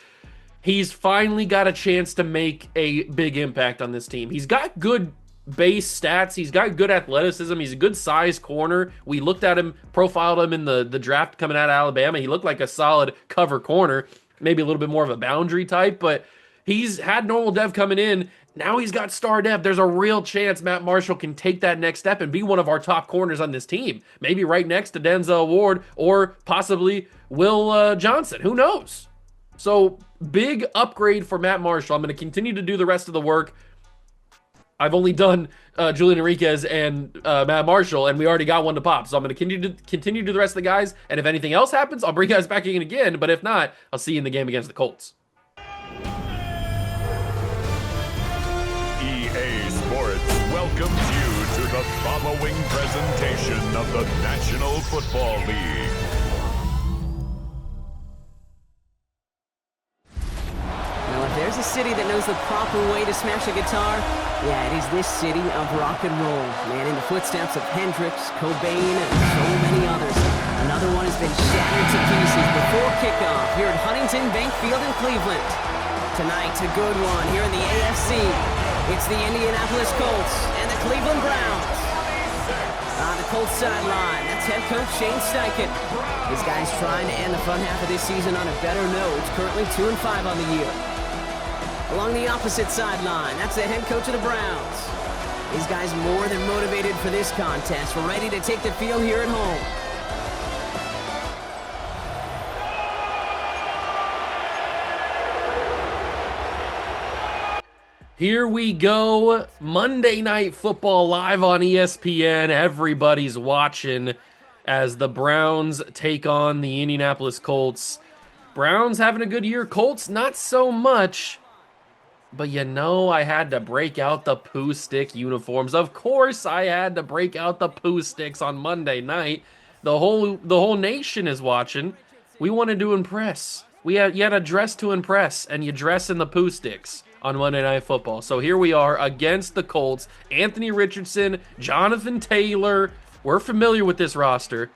He's finally got a chance to make a big impact on this team. He's got good base stats. He's got good athleticism. He's a good size corner. We looked at him, profiled him in the draft coming out of Alabama. He looked like a solid cover corner, maybe a little bit more of a boundary type, but he's had normal dev coming in. Now he's got star dev. There's a real chance Matt Marshall can take that next step and be one of our top corners on this team. Maybe right next to Denzel Ward or possibly Will Johnson. Who knows? So big upgrade for Matt Marshall. I'm going to continue to do the rest of the work. I've only done Julian Enriquez and Matt Marshall, and we already got one to pop. So I'm going to continue to do the rest of the guys. And if anything else happens, I'll bring you guys back in again. But if not, I'll see you in the game against the Colts. EA Sports welcomes you to the following presentation of the National Football League. Now, if there's a city that knows the proper way to smash a guitar, yeah, it is this city of rock and roll. Man, in the footsteps of Hendrix, Cobain, and so many others. Another one has been shattered to pieces before kickoff here at Huntington Bank Field in Cleveland. Tonight, a good one here in the AFC. It's the Indianapolis Colts and the Cleveland Browns. On the Colts sideline, that's head coach Shane Steichen. This guy's trying to end the front half of this season on a better note. Currently 2-5 on the year. Along the opposite sideline, that's the head coach of the Browns. These guys more than motivated for this contest. We're ready to take the field here at home. Here we go. Monday Night Football live on ESPN. Everybody's watching as the Browns take on the Indianapolis Colts. Browns having a good year. Colts, not so much. But you know, I had to break out the poo stick uniforms. Of course, I had to break out the poo sticks on Monday night. The whole nation is watching. We wanted to impress. You had to dress to impress, and you dress in the poo sticks on Monday Night Football. So here we are against the Colts. Anthony Richardson, Jonathan Taylor. We're familiar with this roster.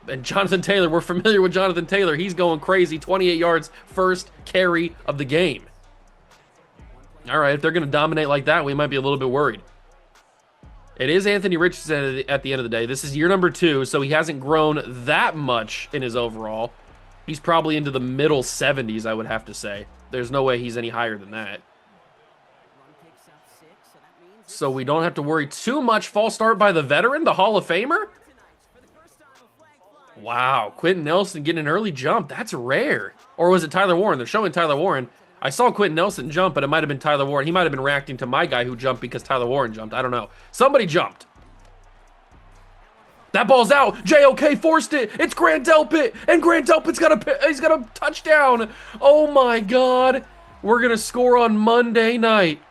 And Jonathan Taylor, we're familiar with Jonathan Taylor. He's going crazy. 28 yards, first carry of the game. All right, if they're going to dominate like that, we might be a little bit worried. It is Anthony Richardson at the end of the day. This is year number 2, so he hasn't grown that much in his overall. He's probably into the middle 70s, I would have to say. There's no way he's any higher than that. So we don't have to worry too much. False start by the veteran, the Hall of Famer. Wow, Quentin Nelson getting an early jump. That's rare. Or was it Tyler Warren? They're showing Tyler Warren. I saw Quentin Nelson jump, but it might have been Tyler Warren. He might have been reacting to my guy who jumped because Tyler Warren jumped. I don't know. Somebody jumped. That ball's out. JOK forced it. It's Grant Delpit, and Grant Delpit's got a touchdown. Oh my God. We're gonna score on Monday night.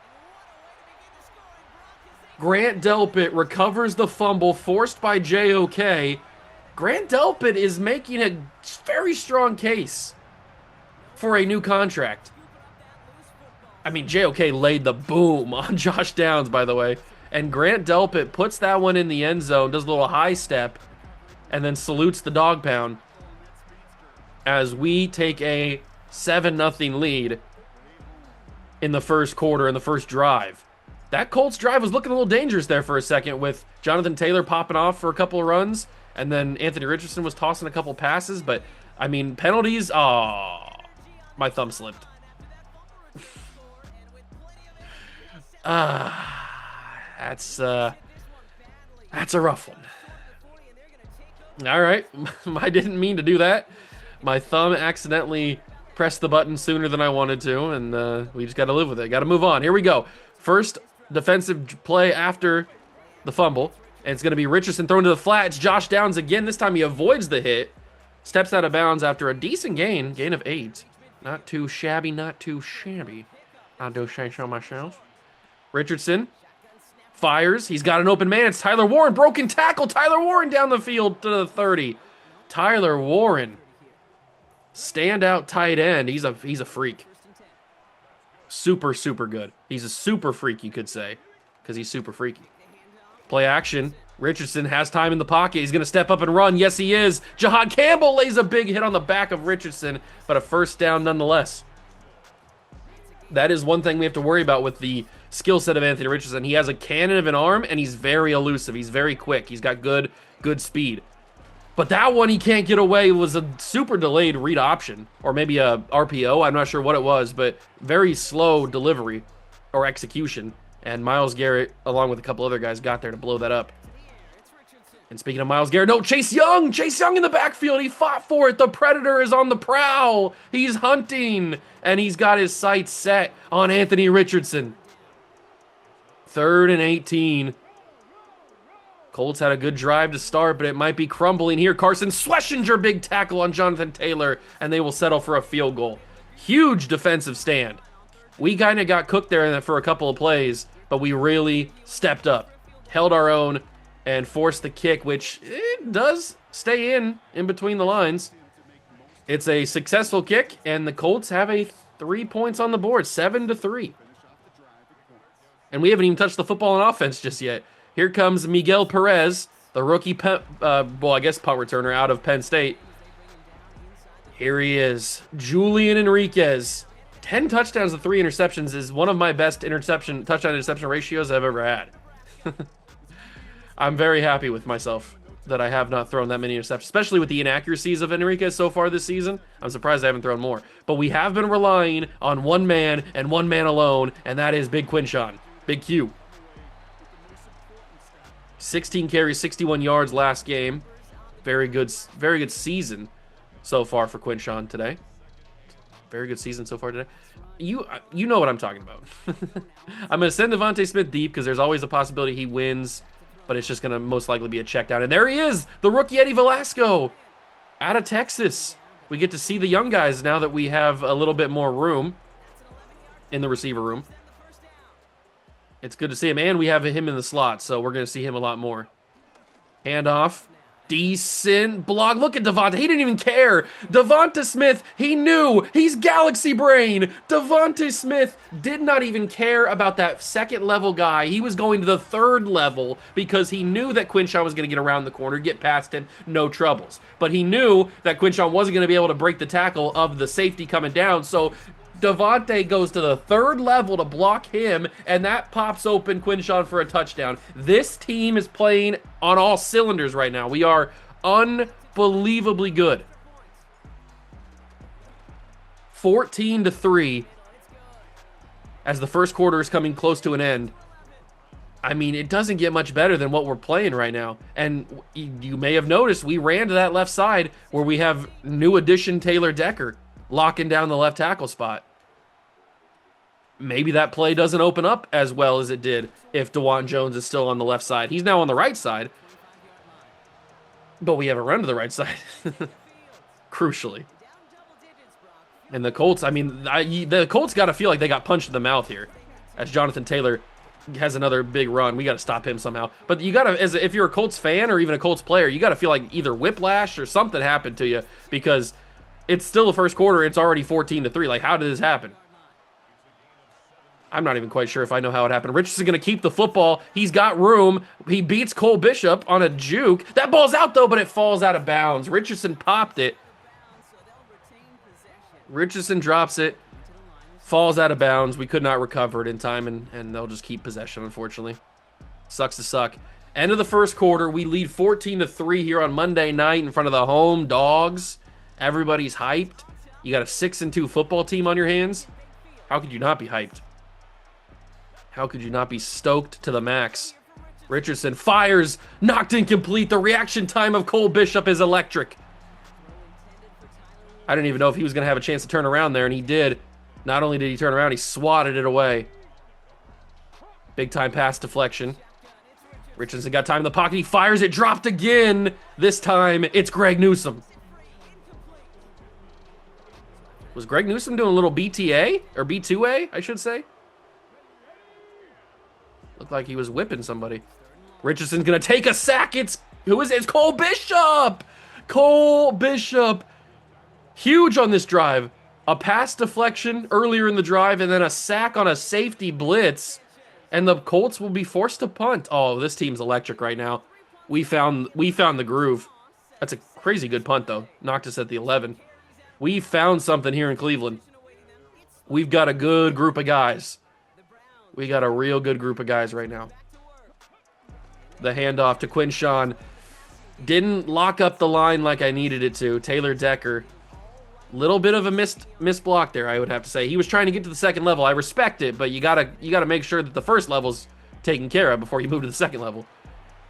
Grant Delpit recovers the fumble forced by JOK. Grant Delpit is making a very strong case for a new contract. I mean, JOK laid the boom on Josh Downs, by the way. And Grant Delpit puts that one in the end zone, does a little high step, and then salutes the dog pound as we take a 7-0 lead in the first quarter, in the first drive. That Colts drive was looking a little dangerous there for a second with Jonathan Taylor popping off for a couple of runs, and then Anthony Richardson was tossing a couple passes, but, I mean, penalties, oh, my thumb slipped. That's a rough one. All right, I didn't mean to do that. My thumb accidentally pressed the button sooner than I wanted to, and we just got to live with it. Got to move on. Here we go. First defensive play after the fumble, and it's going to be Richardson thrown to the flat. It's Josh Downs again. This time he avoids the hit, steps out of bounds after a decent gain of 8. Not too shabby, not too shabby. I do say so myself. Richardson fires. He's got an open man. It's Tyler Warren. Broken tackle. Tyler Warren down the field to the 30. Tyler Warren, standout tight end. He's a freak. Super, super good. He's a super freak, you could say, because he's super freaky. Play action. Richardson has time in the pocket. He's going to step up and run. Yes, he is. Jahad Campbell lays a big hit on the back of Richardson, but a first down nonetheless. That is one thing we have to worry about with the skill set of Anthony Richardson. He has a cannon of an arm, and he's very elusive. He's very quick. He's got good speed. But that one he can't get away was a super delayed read option, or maybe a RPO. I'm not sure what it was, but very slow delivery or execution. And Myles Garrett, along with a couple other guys, got there to blow that up. And speaking of Myles Garrett, no, Chase Young in the backfield. He fought for it. The Predator is on the prowl. He's hunting, and he's got his sights set on Anthony Richardson. 3rd and 18. Colts had a good drive to start, but it might be crumbling here. Carson Schlesinger, big tackle on Jonathan Taylor, and they will settle for a field goal. Huge defensive stand. We kind of got cooked there for a couple of plays, but we really stepped up, held our own, and forced the kick, which it does stay in between the lines. It's a successful kick, and the Colts have 3 points on the board, 7-3. And we haven't even touched the football on offense just yet. Here comes Miguel Perez, the rookie, punt returner out of Penn State. Here he is, Julian Enriquez. 10 touchdowns to 3 interceptions is one of my best touchdown-interception ratios I've ever had. I'm very happy with myself that I have not thrown that many interceptions, especially with the inaccuracies of Enriquez so far this season. I'm surprised I haven't thrown more. But we have been relying on one man and one man alone, and that is Big Quinshon. Big Q. 16 carries, 61 yards last game. Very good season so far for Quinshon today. Very good season so far today. You know what I'm talking about. I'm going to send Devontae Smith deep because there's always a possibility he wins, but it's just going to most likely be a check down. And there he is, the rookie Eddie Velasco out of Texas. We get to see the young guys now that we have a little bit more room in the receiver room. It's good to see him, and we have him in the slot, so we're going to see him a lot more. Handoff. Decent block. Look at Devonta. He didn't even care. Devonta Smith, he knew. He's galaxy brain. Devonta Smith did not even care about that second-level guy. He was going to the third level because he knew that Quinshon was going to get around the corner, get past him, no troubles. But he knew that Quinshon wasn't going to be able to break the tackle of the safety coming down, so Devontae goes to the third level to block him, and that pops open Quinshon for a touchdown. This team is playing on all cylinders right now. We are unbelievably good. 14-3 as the first quarter is coming close to an end. I mean, it doesn't get much better than what we're playing right now. And you may have noticed we ran to that left side where we have new addition Taylor Decker locking down the left tackle spot. Maybe that play doesn't open up as well as it did if DeJuan Jones is still on the left side. He's now on the right side, but we haven't run to the right side, crucially. And the Colts, I mean, the Colts got to feel like they got punched in the mouth here as Jonathan Taylor has another big run. We got to stop him somehow. But you got to, if you're a Colts fan or even a Colts player, you got to feel like either whiplash or something happened to you because it's still the first quarter. It's already 14-3. Like, how did this happen? I'm not even quite sure if I know how it happened. Richardson going to keep the football. He's got room. He beats Cole Bishop on a juke. That ball's out, though, but it falls out of bounds. Richardson popped it. Richardson drops it. Falls out of bounds. We could not recover it in time, and they'll just keep possession, unfortunately. Sucks to suck. End of the first quarter. We lead 14-3 here on Monday night in front of the home dogs. Everybody's hyped. You got a 6-2 football team on your hands. How could you not be hyped? How could you not be stoked to the max? Richardson fires, knocked incomplete. The reaction time of Cole Bishop is electric. I didn't even know if he was going to have a chance to turn around there, and he did. Not only did he turn around, he swatted it away. Big time pass deflection. Richardson got time in the pocket. He fires it, dropped again. This time, it's Greg Newsome. Was Greg Newsome doing a little BTA? Or B2A, I should say? Looked like he was whipping somebody. Richardson's gonna take a sack. Who is it? It's Cole Bishop! Cole Bishop. Huge on this drive. A pass deflection earlier in the drive and then a sack on a safety blitz. And the Colts will be forced to punt. Oh, this team's electric right now. We found the groove. That's a crazy good punt, though. Knocked us at the 11. We found something here in Cleveland. We've got a good group of guys. We got a real good group of guys right now. The handoff to Quinshawn. Didn't lock up the line like I needed it to. Taylor Decker. Little bit of a missed block there, I would have to say. He was trying to get to the second level. I respect it, but you gotta make sure that the first level's taken care of before you move to the second level.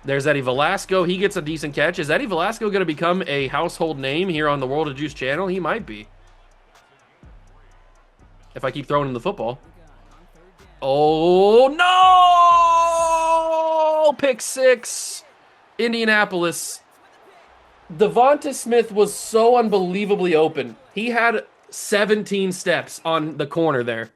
There's Eddie Velasco. He gets a decent catch. Is Eddie Velasco going to become a household name here on the World of Juice channel? He might be. If I keep throwing him the football. Oh, no! Pick six. Indianapolis. Devonta Smith was so unbelievably open. He had 17 steps on the corner there.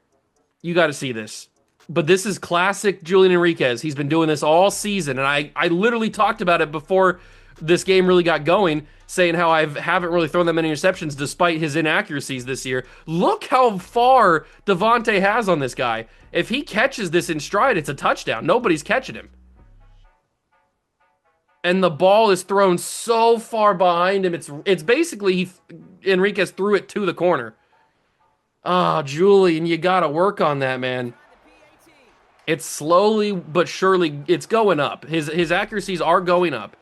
You got to see this. But this is classic Julian Enriquez. He's been doing this all season, and I literally talked about it before this game really got going, saying how I haven't really thrown that many interceptions despite his inaccuracies this year. Look how far Devontae has on this guy. If he catches this in stride, it's a touchdown. Nobody's catching him. And the ball is thrown so far behind him. It's basically Enriquez threw it to the corner. Oh, Julian, you got to work on that, man. It's slowly but surely, it's going up. His accuracies are going up.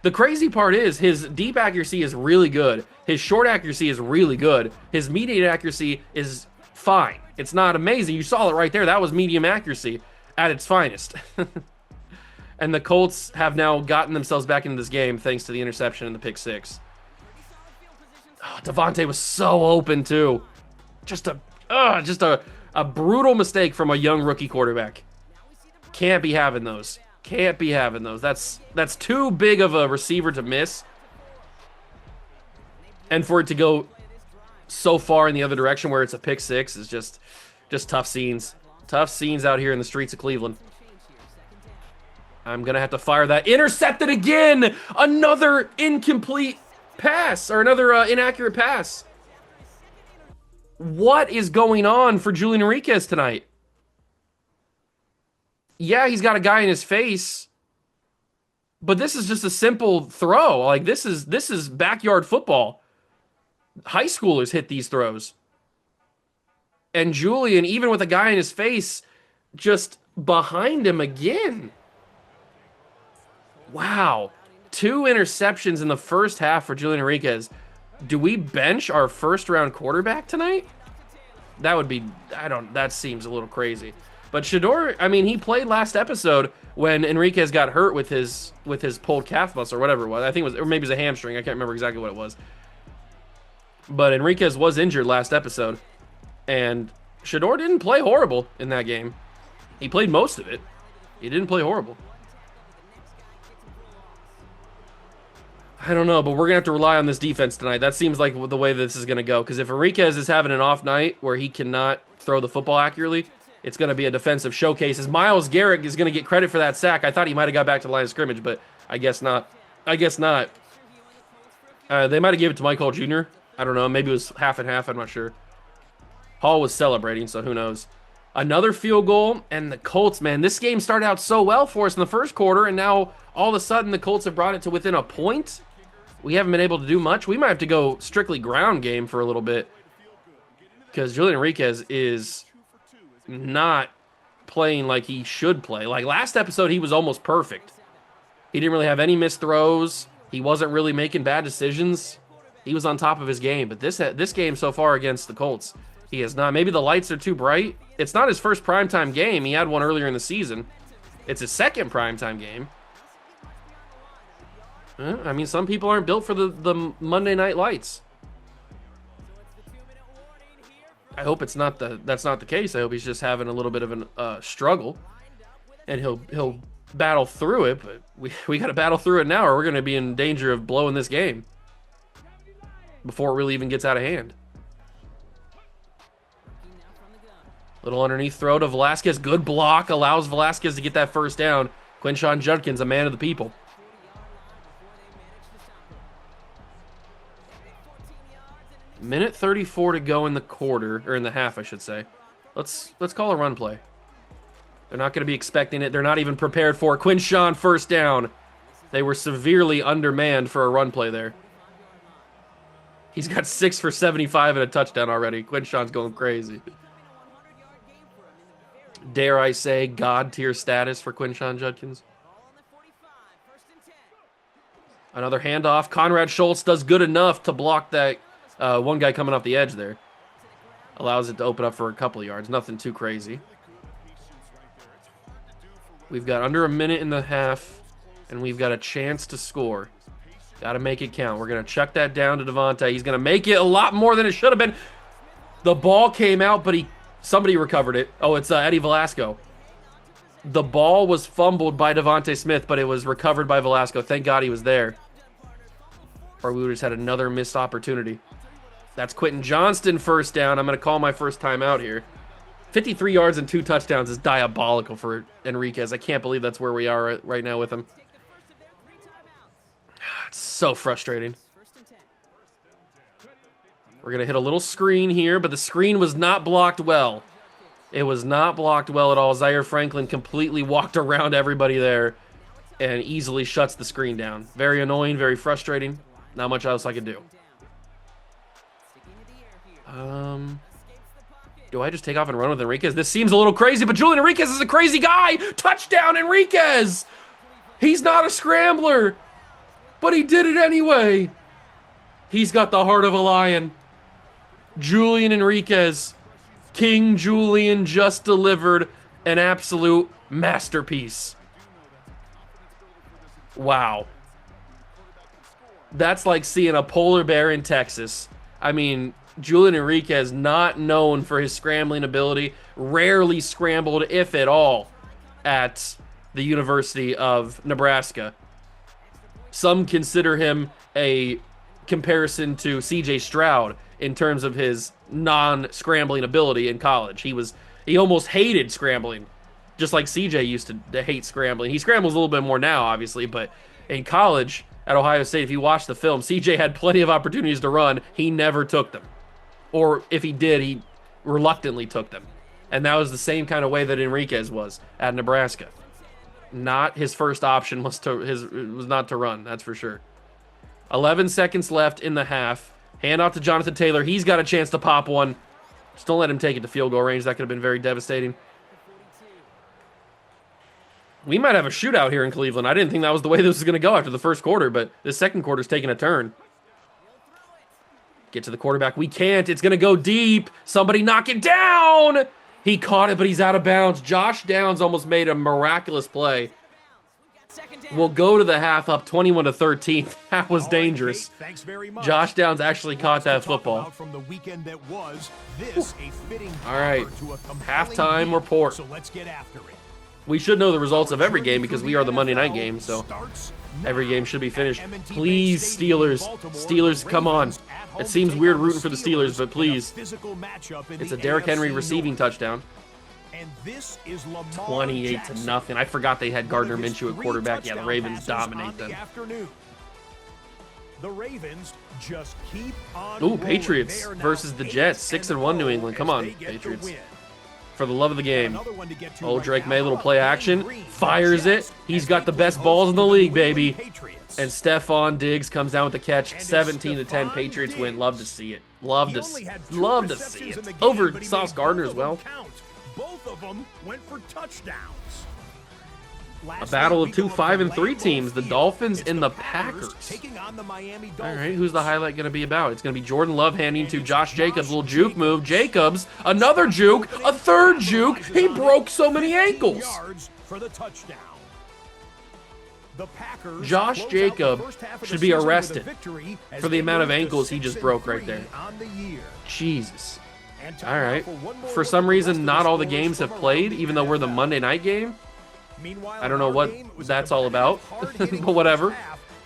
The crazy part is his deep accuracy is really good. His short accuracy is really good. His medium accuracy is fine. It's not amazing. You saw it right there. That was medium accuracy at its finest. And the Colts have now gotten themselves back into this game thanks to the interception and the pick six. Oh, Devontae was so open too. Just a brutal mistake from a young rookie quarterback. Can't be having those. Can't be having those. That's too big of a receiver to miss. And for it to go so far in the other direction where it's a pick six is just tough scenes. Tough scenes out here in the streets of Cleveland. I'm going to have to fire that. Intercepted again! Another incomplete pass, or another inaccurate pass. What is going on for Julian Enriquez tonight? Yeah, he's got a guy in his face, but this is just a simple throw. Like, this is backyard football. High schoolers hit these throws. And Julian, even with a guy in his face, just behind him again. Wow. 2 interceptions in the first half for Julian Enriquez. Do we bench our first-round quarterback tonight? That would be, that seems a little crazy. But Shador, I mean, he played last episode when Enriquez got hurt with his pulled calf muscle or whatever it was. I think it was, or maybe it was a hamstring. I can't remember exactly what it was. But Enriquez was injured last episode, and Shador didn't play horrible in that game. He played most of it. He didn't play horrible. I don't know, but we're going to have to rely on this defense tonight. That seems like the way this is going to go. Because if Enriquez is having an off night where he cannot throw the football accurately, it's going to be a defensive showcase. As Myles Garrett is going to get credit for that sack. I thought he might have got back to the line of scrimmage, but I guess not. I guess not. They might have given it to Michael Jr. I don't know. Maybe it was half and half. I'm not sure. Hall was celebrating, so who knows. Another field goal, and the Colts, man, this game started out so well for us in the first quarter, and now all of a sudden the Colts have brought it to within a point. We haven't been able to do much. We might have to go strictly ground game for a little bit because Julian Enriquez is not playing like he should play. Like last episode, he was almost perfect. He didn't really have any missed throws. He wasn't really making bad decisions. He was on top of his game. But this game so far against the Colts, he is not. Maybe the lights are too bright. It's not his first primetime game. He had one earlier in the season. It's his second primetime game. I mean, some people aren't built for the Monday night lights. I hope that's not the case. I hope he's just having a little bit of a struggle, and he'll battle through it. But we got to battle through it now, or we're going to be in danger of blowing this game before it really even gets out of hand. Little underneath throw to Velasquez. Good block. Allows Velasquez to get that first down. Quinshawn Judkins, a man of the people. Minute 34 to go in the quarter, or in the half, I should say. Let's call a run play. They're not going to be expecting it. They're not even prepared for it. Quinshawn first down. They were severely undermanned for a run play there. He's got 6 for 75 and a touchdown already. Quinshawn's going crazy. Dare I say God tier status for Quinshawn Judkins. Another handoff. Conrad Schultz does good enough to block that one guy coming off the edge there. Allows it to open up for a couple of yards. Nothing too crazy. We've got under a minute in the half, and we've got a chance to score. Got to make it count. We're going to chuck that down to Devontae. He's going to make it a lot more than it should have been. The ball came out, but somebody recovered it. Oh, it's Eddie Velasco. The ball was fumbled by Devontae Smith, but it was recovered by Velasco. Thank God he was there, or we would have just had another missed opportunity. That's Quentin Johnston first down. I'm going to call my first time out here. 53 yards and 2 touchdowns is diabolical for Enriquez. I can't believe that's where we are right now with him. It's so frustrating. We're going to hit a little screen here, but the screen was not blocked well. It was not blocked well at all. Zaire Franklin completely walked around everybody there and easily shuts the screen down. Very annoying, very frustrating. Not much else I could do. Do I just take off and run with Enriquez? This seems a little crazy, but Julian Enriquez is a crazy guy. Touchdown, Enriquez. He's not a scrambler, but he did it anyway. He's got the heart of a lion. Julian Enriquez. King Julian just delivered an absolute masterpiece. Wow. That's like seeing a polar bear in Texas. I mean, Julian Enriquez, not known for his scrambling ability, rarely scrambled, if at all, at the University of Nebraska. Some consider him a comparison to C.J. Stroud in terms of his non-scrambling ability in college. He almost hated scrambling, just like C.J. used to hate scrambling. He scrambles a little bit more now, obviously, but in college at Ohio State, if you watch the film, C.J. had plenty of opportunities to run. He never took them. Or if he did, he reluctantly took them. And that was the same kind of way that Enriquez was at Nebraska. Not his first option was not to run, that's for sure. 11 seconds left in the half. Hand off to Jonathan Taylor. He's got a chance to pop one. Just don't let him take it to field goal range. That could have been very devastating. We might have a shootout here in Cleveland. I didn't think that was the way this was going to go after the first quarter, but this second quarter's taking a turn. Get to the quarterback. We can't. It's going to go deep. Somebody knock it down. He caught it, but he's out of bounds. Josh Downs almost made a miraculous play. We'll go to the half up 21-13. That was dangerous. Josh Downs actually caught that football. All right, halftime report. So let's get after it. We should know the results of every game because we are the Monday night game, so every game should be finished. Please, Steelers. Steelers, come on. It seems weird rooting for the Steelers, but please. It's a Derrick Henry receiving touchdown. 28-0. I forgot they had Gardner Minshew at quarterback. Yeah, the Ravens dominate them. The Ravens just keep on. Ooh, Patriots versus the Jets. 6-1 New England. Come on, Patriots. For the love of the game. Oh, Drake May, little play action. Fires it. He's got the best balls in the league, baby. And Stephon Diggs comes down with the catch. 17-10. Patriots win. Love to see it. Love to see it. Over Sauce Gardner as well. Both of them went for touchdowns. A battle of two 5-3 teams, the Dolphins and the Packers. All right, who's the highlight going to be about? It's going to be Jordan Love handing to Josh Jacobs, little juke move. Jacobs, another juke, a third juke. He broke so many ankles. Josh Jacobs should be arrested for the amount of ankles he just broke right there. Jesus. All right. For some reason, not all the games have played, even though we're the Monday night game. I don't know what that's all about, but whatever.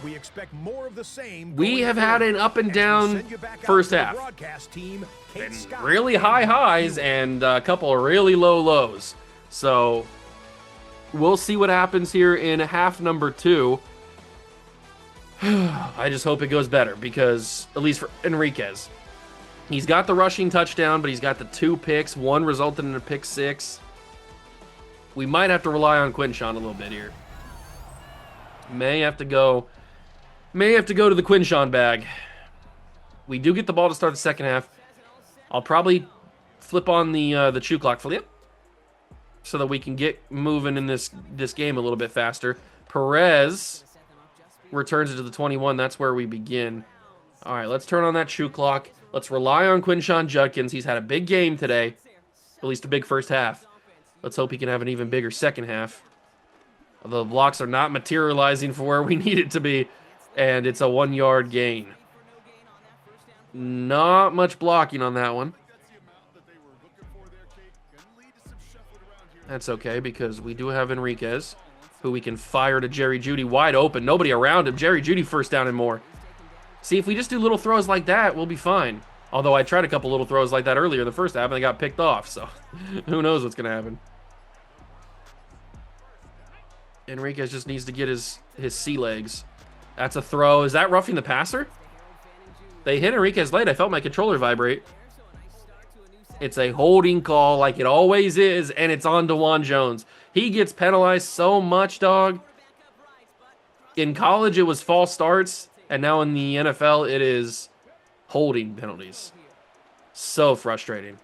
We have had an up and down first half. And really high highs and a couple of really low lows. So we'll see what happens here in half number 2. I just hope it goes better because, at least for Enriquez, he's got the rushing touchdown, but he's got the 2 picks. One resulted in a pick 6. We might have to rely on Quinshawn a little bit here. May have to go to the Quinshawn bag. We do get the ball to start the second half. I'll probably flip on the chew clock flip so that we can get moving in this game a little bit faster. Perez returns it to the 21. That's where we begin. All right, let's turn on that chew clock. Let's rely on Quinshawn Judkins. He's had a big game today, at least a big first half. Let's hope he can have an even bigger second half. The blocks are not materializing for where we need it to be, and it's a 1-yard gain. Not much blocking on that one. That's okay, because we do have Enriquez, who we can fire to Jerry Jeudy wide open. Nobody around him. Jerry Jeudy first down and more. See, if we just do little throws like that, we'll be fine. Although I tried a couple little throws like that earlier in the first half, and they got picked off, so who knows what's going to happen. Enriquez just needs to get his sea legs. That's a throw. Is that roughing the passer? They hit Enriquez late. I felt my controller vibrate. It's a holding call like it always is, and it's on DeJuan Jones. He gets penalized so much, dog. In college, it was false starts, and now in the NFL, it is holding penalties. So frustrating.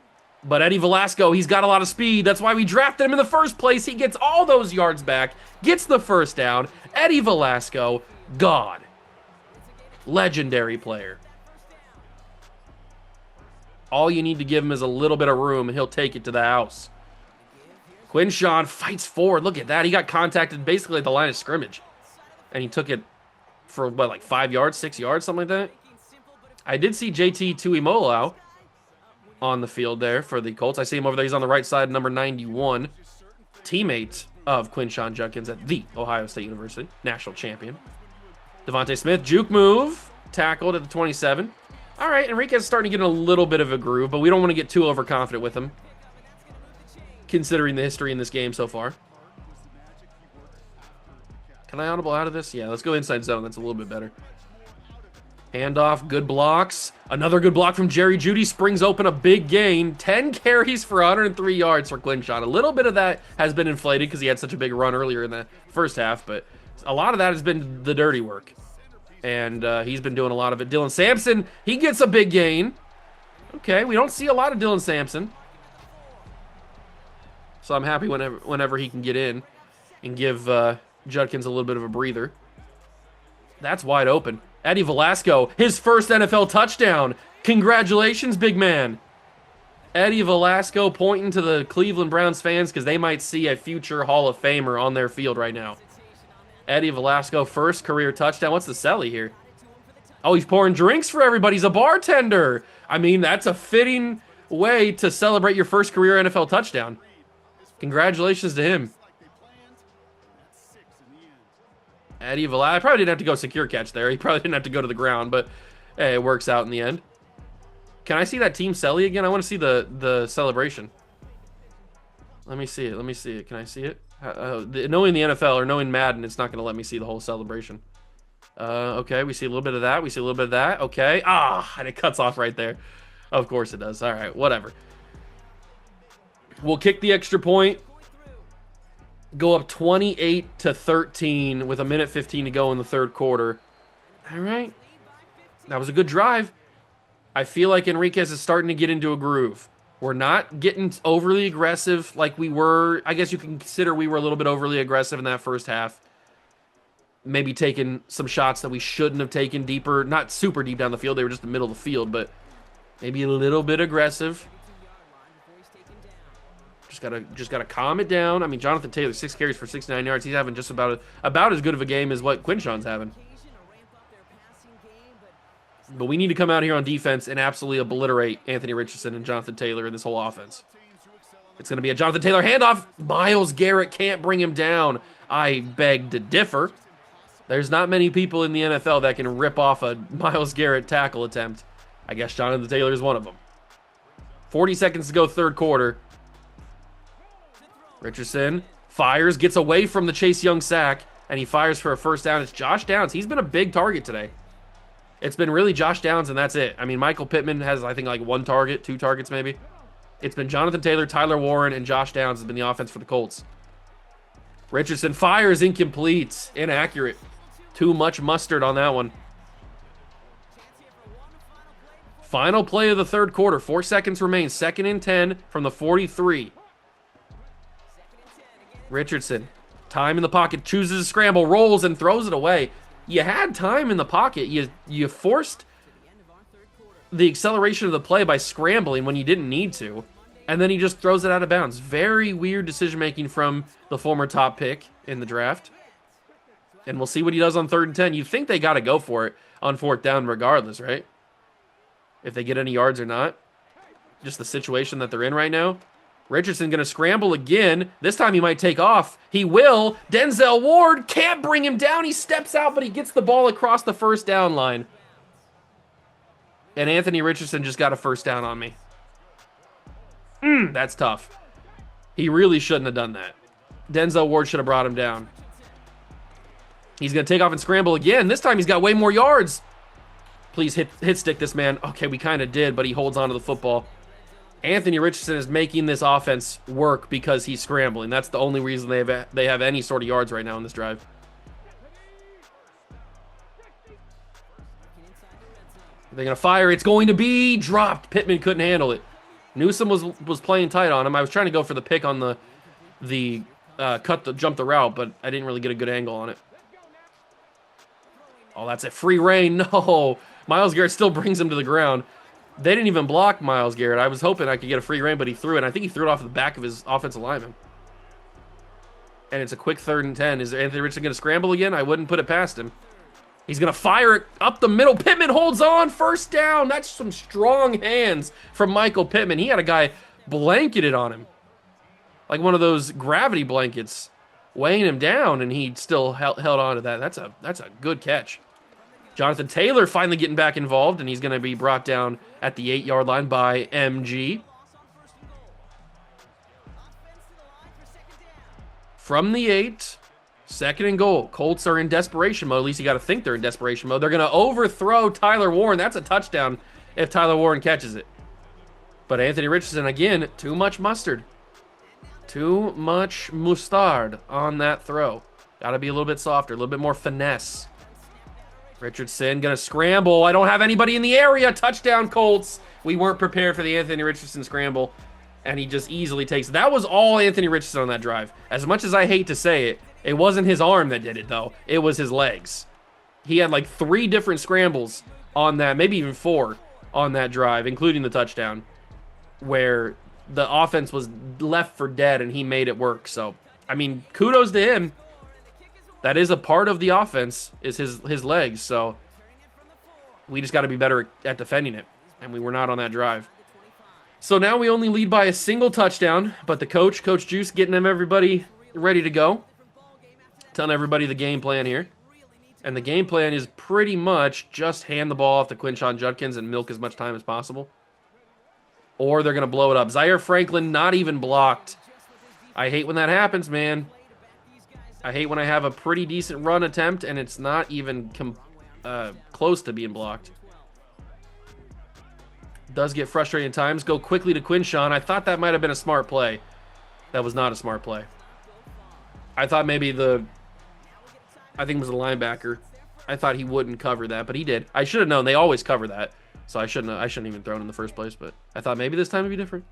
But Eddie Velasco, he's got a lot of speed. That's why we drafted him in the first place. He gets all those yards back, gets the first down. Eddie Velasco, God. Legendary player. All you need to give him is a little bit of room, and he'll take it to the house. Quinshawn fights forward. Look at that. He got contacted basically at the line of scrimmage. And he took it for, what, like 5 yards, 6 yards, something like that? I did see JT Tuimoloau on the field there for the Colts. I see him over there. He's on the right side, number 91. Teammate of Quinshawn Judkins at the Ohio State University. National champion. Devontae Smith, juke move. Tackled at the 27. All right, Enriquez is starting to get in a little bit of a groove, but we don't want to get too overconfident with him, considering the history in this game so far. Can I audible out of this? Yeah, let's go inside zone. That's a little bit better. Handoff, good blocks. Another good block from Jerry Jeudy springs open a big gain. 10 carries for 103 yards for Quinshawn. A little bit of that has been inflated because he had such a big run earlier in the first half, but a lot of that has been the dirty work. And he's been doing a lot of it. Dylan Sampson, he gets a big gain. Okay, we don't see a lot of Dylan Sampson. So I'm happy whenever he can get in and give Judkins a little bit of a breather. That's wide open. Eddie Velasco, his first NFL touchdown. Congratulations, big man. Eddie Velasco pointing to the Cleveland Browns fans because they might see a future Hall of Famer on their field right now. Eddie Velasco, first career touchdown. What's the celly here? Oh, he's pouring drinks for everybody. He's a bartender. I mean, that's a fitting way to celebrate your first career NFL touchdown. Congratulations to him. Eddie Velasco probably didn't have to go secure catch there. He probably didn't have to go to the ground, but hey, it works out in the end. Can I see that team celly again? I want to see the celebration. Let me see it. Let me see it. Can I see it? Knowing the NFL or knowing Madden, it's not going to let me see the whole celebration. Okay, we see a little bit of that. We see a little bit of that. Okay. And it cuts off right there. Of course it does. All right, whatever. We'll kick the extra point. Go up 28-13 with 1:15 to go in the third quarter. All right. That was a good drive. I feel like Enriquez is starting to get into a groove. We're not getting overly aggressive like we were. I guess you can consider we were a little bit overly aggressive in that first half. Maybe taking some shots that we shouldn't have taken deeper. Not super deep down the field. They were just in the middle of the field, but maybe a little bit aggressive. Just gotta calm it down. I mean, Jonathan Taylor, 6 carries for 69 yards. He's having just about as good of a game as what Quinshon's having. But we need to come out here on defense and absolutely obliterate Anthony Richardson and Jonathan Taylor in this whole offense. It's going to be a Jonathan Taylor handoff. Myles Garrett can't bring him down. I beg to differ. There's not many people in the NFL that can rip off a Myles Garrett tackle attempt. I guess Jonathan Taylor is one of them. 40 seconds to go, third quarter. Richardson fires, gets away from the Chase Young sack, and he fires for a first down. It's Josh Downs. He's been a big target today. It's been really Josh Downs, and that's it. I mean, Michael Pittman has, I think, like 1 target, 2 targets maybe. It's been Jonathan Taylor, Tyler Warren, and Josh Downs has been the offense for the Colts. Richardson fires, incomplete, inaccurate. Too much mustard on that one. Final play of the third quarter. 4 seconds remain. 2nd and 10 from the 43. Richardson, time in the pocket, chooses a scramble, rolls, and throws it away. You had time in the pocket. You forced the acceleration of the play by scrambling when you didn't need to, and then he just throws it out of bounds. Very weird decision-making from the former top pick in the draft. And we'll see what he does on 3rd and 10. You think they got to go for it on 4th down regardless, right? If they get any yards or not. Just the situation that they're in right now. Richardson going to scramble again. This time he might take off. He will. Denzel Ward can't bring him down. He steps out, but he gets the ball across the first down line. And Anthony Richardson just got a first down on me. That's tough. He really shouldn't have done that. Denzel Ward should have brought him down. He's going to take off and scramble again. This time he's got way more yards. Please hit stick this man. Okay, we kind of did, but he holds on to the football. Anthony Richardson is making this offense work because he's scrambling. That's the only reason they have any sort of yards right now in this drive. They're going to fire. It's going to be dropped. Pittman couldn't handle it. Newsome was playing tight on him. I was trying to go for the pick on the jump the route, but I didn't really get a good angle on it. Oh, that's a free reign. No. Myles Garrett still brings him to the ground. They didn't even block Myles Garrett. I was hoping I could get a free reign, but he threw it. And I think he threw it off the back of his offensive lineman. And it's a quick 3rd and 10. Is Anthony Richardson going to scramble again? I wouldn't put it past him. He's going to fire it up the middle. Pittman holds on. First down. That's some strong hands from Michael Pittman. He had a guy blanketed on him. Like one of those gravity blankets weighing him down, and he still held on to that. That's a good catch. Jonathan Taylor finally getting back involved, and he's going to be brought down at the 8-yard line by MG. From the 8, 2nd and goal. Colts are in desperation mode. At least you got to think they're in desperation mode. They're going to overthrow Tyler Warren. That's a touchdown if Tyler Warren catches it. But Anthony Richardson, again, too much mustard. Too much mustard on that throw. Got to be a little bit softer, a little bit more finesse. Richardson going to scramble. I don't have anybody in the area. Touchdown, Colts. We weren't prepared for the Anthony Richardson scramble, and he just easily takes it. That was all Anthony Richardson on that drive. As much as I hate to say it, it wasn't his arm that did it, though. It was his legs. He had like 3 different scrambles on that, maybe even 4 on that drive, including the touchdown, where the offense was left for dead and he made it work. So, I mean, kudos to him. That is a part of the offense, is his legs. So, we just got to be better at defending it, and we were not on that drive. So now we only lead by a single touchdown, but the Coach Juice, getting them everybody ready to go. Telling everybody the game plan here. And the game plan is pretty much just hand the ball off to Quinshon Judkins and milk as much time as possible. Or they're going to blow it up. Zaire Franklin not even blocked. I hate when that happens, man. I hate when I have a pretty decent run attempt and it's not even close to being blocked. Does get frustrating at times. Go quickly to Quinshon. I thought that might have been a smart play. That was not a smart play. I thought maybe I think it was a linebacker. I thought he wouldn't cover that, but he did. I should have known. They always cover that. So I shouldn't even thrown in the first place, but I thought maybe this time would be different.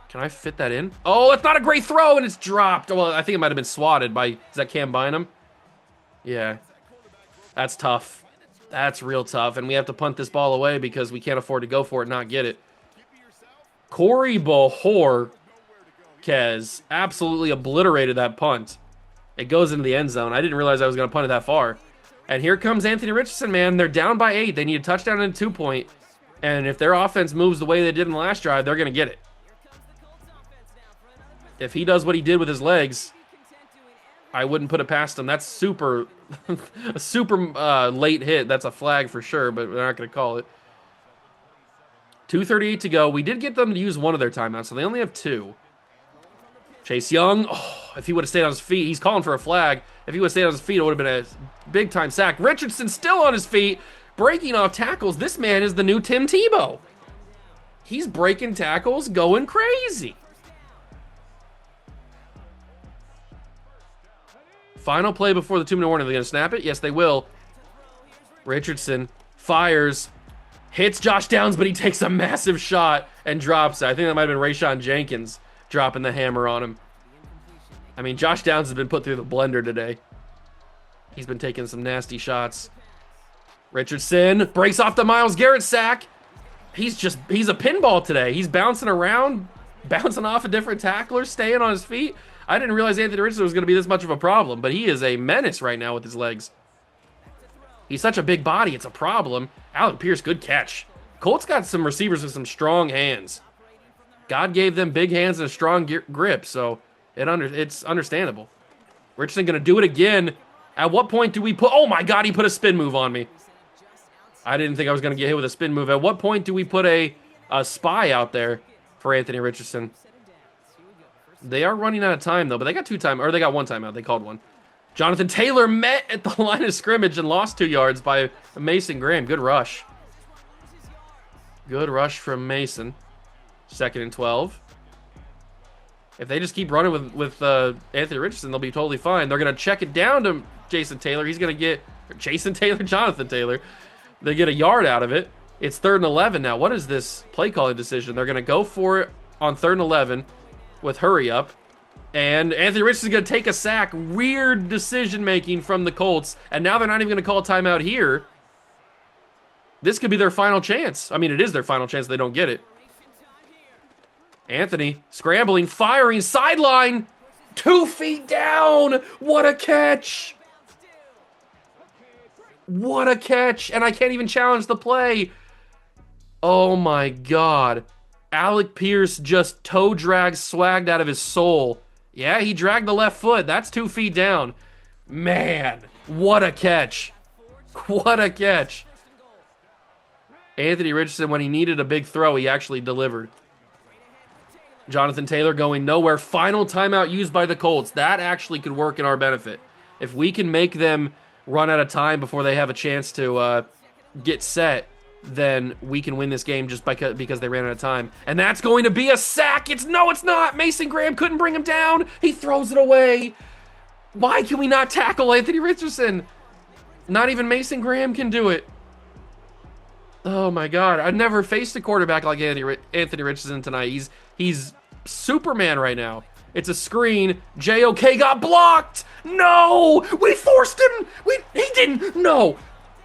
Can I fit that in? Oh, it's not a great throw, and it's dropped. Well, I think it might have been swatted by, is that Cam Bynum? Yeah. That's tough. That's real tough, and we have to punt this ball away because we can't afford to go for it and not get it. Corey Bohor, Kez, absolutely obliterated that punt. It goes into the end zone. I didn't realize I was going to punt it that far. And here comes Anthony Richardson, man. They're down by 8. They need a touchdown and a 2-point. And if their offense moves the way they did in the last drive, they're going to get it. If he does what he did with his legs, I wouldn't put it past him. That's super, a super late hit. That's a flag for sure, but we're not going to call it. 2:38 to go. We did get them to use one of their timeouts, so they only have 2. Chase Young, oh, if he would have stayed on his feet, he's calling for a flag. If he would have stayed on his feet, it would have been a big-time sack. Richardson still on his feet, breaking off tackles. This man is the new Tim Tebow. He's breaking tackles, going crazy. Final play before the 2-minute warning. Are they going to snap it? Yes, they will. Richardson fires, hits Josh Downs, but he takes a massive shot and drops it. I think that might have been Rayshawn Jenkins dropping the hammer on him. I mean, Josh Downs has been put through the blender today. He's been taking some nasty shots. Richardson breaks off the Myles Garrett sack. He's a pinball today. He's bouncing around, bouncing off of different tacklers, staying on his feet. I didn't realize Anthony Richardson was going to be this much of a problem, but he is a menace right now with his legs. He's such a big body, it's a problem. Alec Pierce, good catch. Colts got some receivers with some strong hands. God gave them big hands and a strong grip, so it's understandable. Richardson going to do it again. At what point do we put... Oh, my God, he put a spin move on me. I didn't think I was going to get hit with a spin move. At what point do we put a spy out there for Anthony Richardson? They are running out of time, though, but they got they got 1 timeout. They called 1. Jonathan Taylor met at the line of scrimmage and lost 2 yards by Mason Graham. Good rush. Good rush from Mason. 2nd and 12. If they just keep running with Anthony Richardson, they'll be totally fine. They're going to check it down to Jason Taylor. He's going to get... Jonathan Taylor. They get a yard out of it. It's 3rd and 11 now. What is this play calling decision? They're going to go for it on 3rd and 11 with hurry up. And Anthony Richardson's going to take a sack. Weird decision-making from the Colts. And now they're not even going to call a timeout here. This could be their final chance. I mean, it is their final chance. They don't get it. Anthony scrambling, firing, sideline. 2 feet down. What a catch. What a catch. And I can't even challenge the play. Oh, my God. Alec Pierce just toe dragged, swagged out of his soul. Yeah, he dragged the left foot. That's 2 feet down. Man, what a catch. What a catch. Anthony Richardson, when he needed a big throw, he actually delivered. Jonathan Taylor going nowhere. Final timeout used by the Colts. That actually could work in our benefit. If we can make them run out of time before they have a chance to get set, then we can win this game just because they ran out of time. And that's going to be a sack. It's not. Mason Graham couldn't bring him down. He throws it away. Why can we not tackle Anthony Richardson? Not even Mason Graham can do it. Oh my God. I've never faced a quarterback like Anthony Richardson tonight. He's Superman right now. It's a screen. JOK got blocked. No, we forced him. He didn't. No,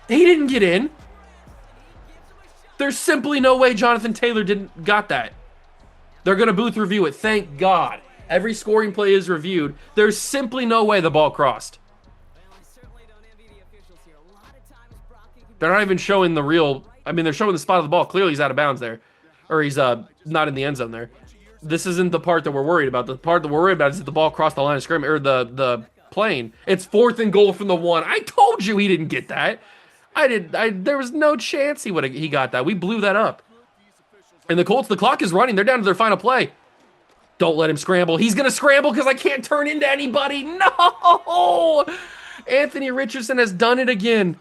he didn't get in. There's simply no way Jonathan Taylor got that. They're gonna booth review it. Thank God. Every scoring play is reviewed. There's simply no way the ball crossed. They're not even showing the real. I mean, they're showing the spot of the ball. Clearly, he's out of bounds there, or he's not in the end zone there. This isn't the part that we're worried about. The part that we're worried about is that the ball crossed the line of scrimmage or the plane. It's 4th and goal from the 1. I told you he didn't get that. There was no chance he got that. We blew that up. And the Colts, the clock is running. They're down to their final play. Don't let him scramble. He's gonna scramble because I can't turn into anybody. No! Anthony Richardson has done it again.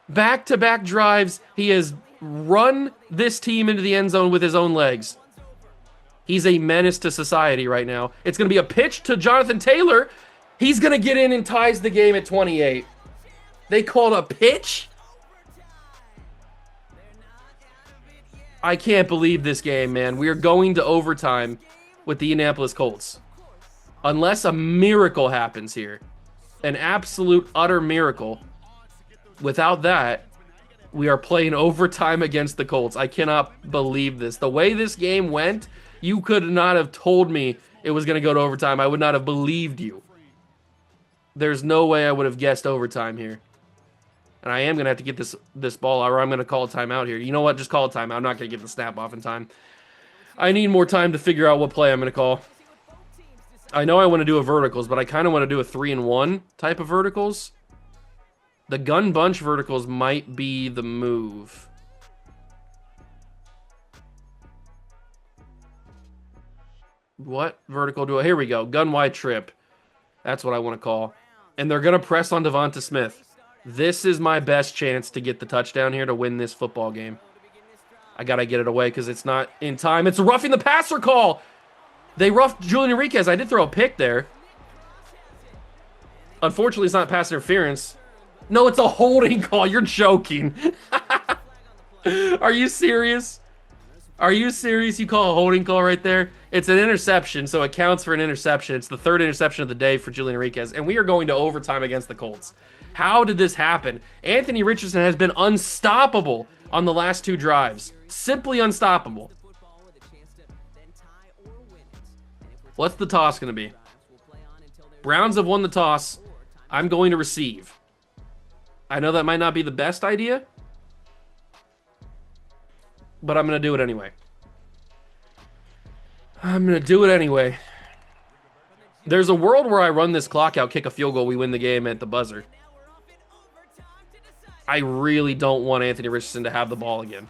Back-to-back drives. He has run this team into the end zone with his own legs. He's a menace to society right now. It's going to be a pitch to Jonathan Taylor. He's going to get in and ties the game at 28. They called a pitch? I can't believe this game, man. We are going to overtime with the Indianapolis Colts. Unless a miracle happens here. An absolute, utter miracle. Without that, we are playing overtime against the Colts. I cannot believe this. The way this game went, you could not have told me it was going to go to overtime. I would not have believed you. There's no way I would have guessed overtime here. And I am going to have to get this ball, or I'm going to call a timeout here. You know what? Just call a timeout. I'm not going to get the snap off in time. I need more time to figure out what play I'm going to call. I know I want to do a verticals, but I kind of want to do a 3-and-1 type of verticals. The gun bunch verticals might be the move. What vertical do I... Here we go. Gun wide trip. That's what I want to call. And they're going to press on Devonta Smith. This is my best chance to get the touchdown here to win this football game. I got to get it away because it's not in time. It's a roughing the passer call. They roughed Julian Enriquez. I did throw a pick there. Unfortunately, it's not pass interference. No, it's a holding call. You're joking. Are you serious? Are you serious? You call a holding call right there? It's an interception, so it counts for an interception. It's the 3rd interception of the day for Julian Enriquez, and we are going to overtime against the Colts. How did this happen? Anthony Richardson has been unstoppable on the last 2 drives. Simply unstoppable. What's the toss going to be? Browns have won the toss. I'm going to receive. I know that might not be the best idea, but I'm going to do it anyway. I'm going to do it anyway. There's a world where I run this clock out, kick a field goal, we win the game at the buzzer. I really don't want Anthony Richardson to have the ball again.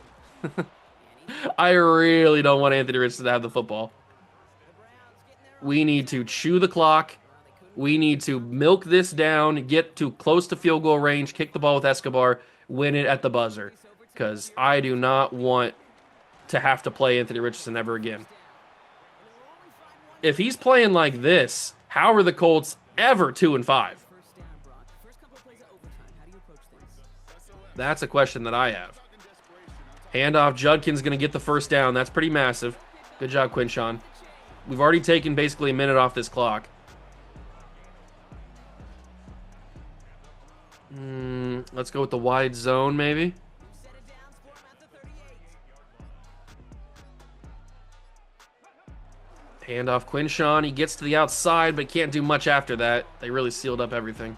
I really don't want Anthony Richardson to have the football. We need to chew the clock. We need to milk this down, get to close to field goal range, kick the ball with Escobar, win it at the buzzer. Because I do not want to have to play Anthony Richardson ever again. If he's playing like this, how are the Colts ever 2-5? That's a question that I have. Handoff, Judkin's going to get the first down. That's pretty massive. Good job, Quinshawn. We've already taken basically a minute off this clock. Let's go with the wide zone, maybe. Handoff, Quinshawn. He gets to the outside, but can't do much after that. They really sealed up everything.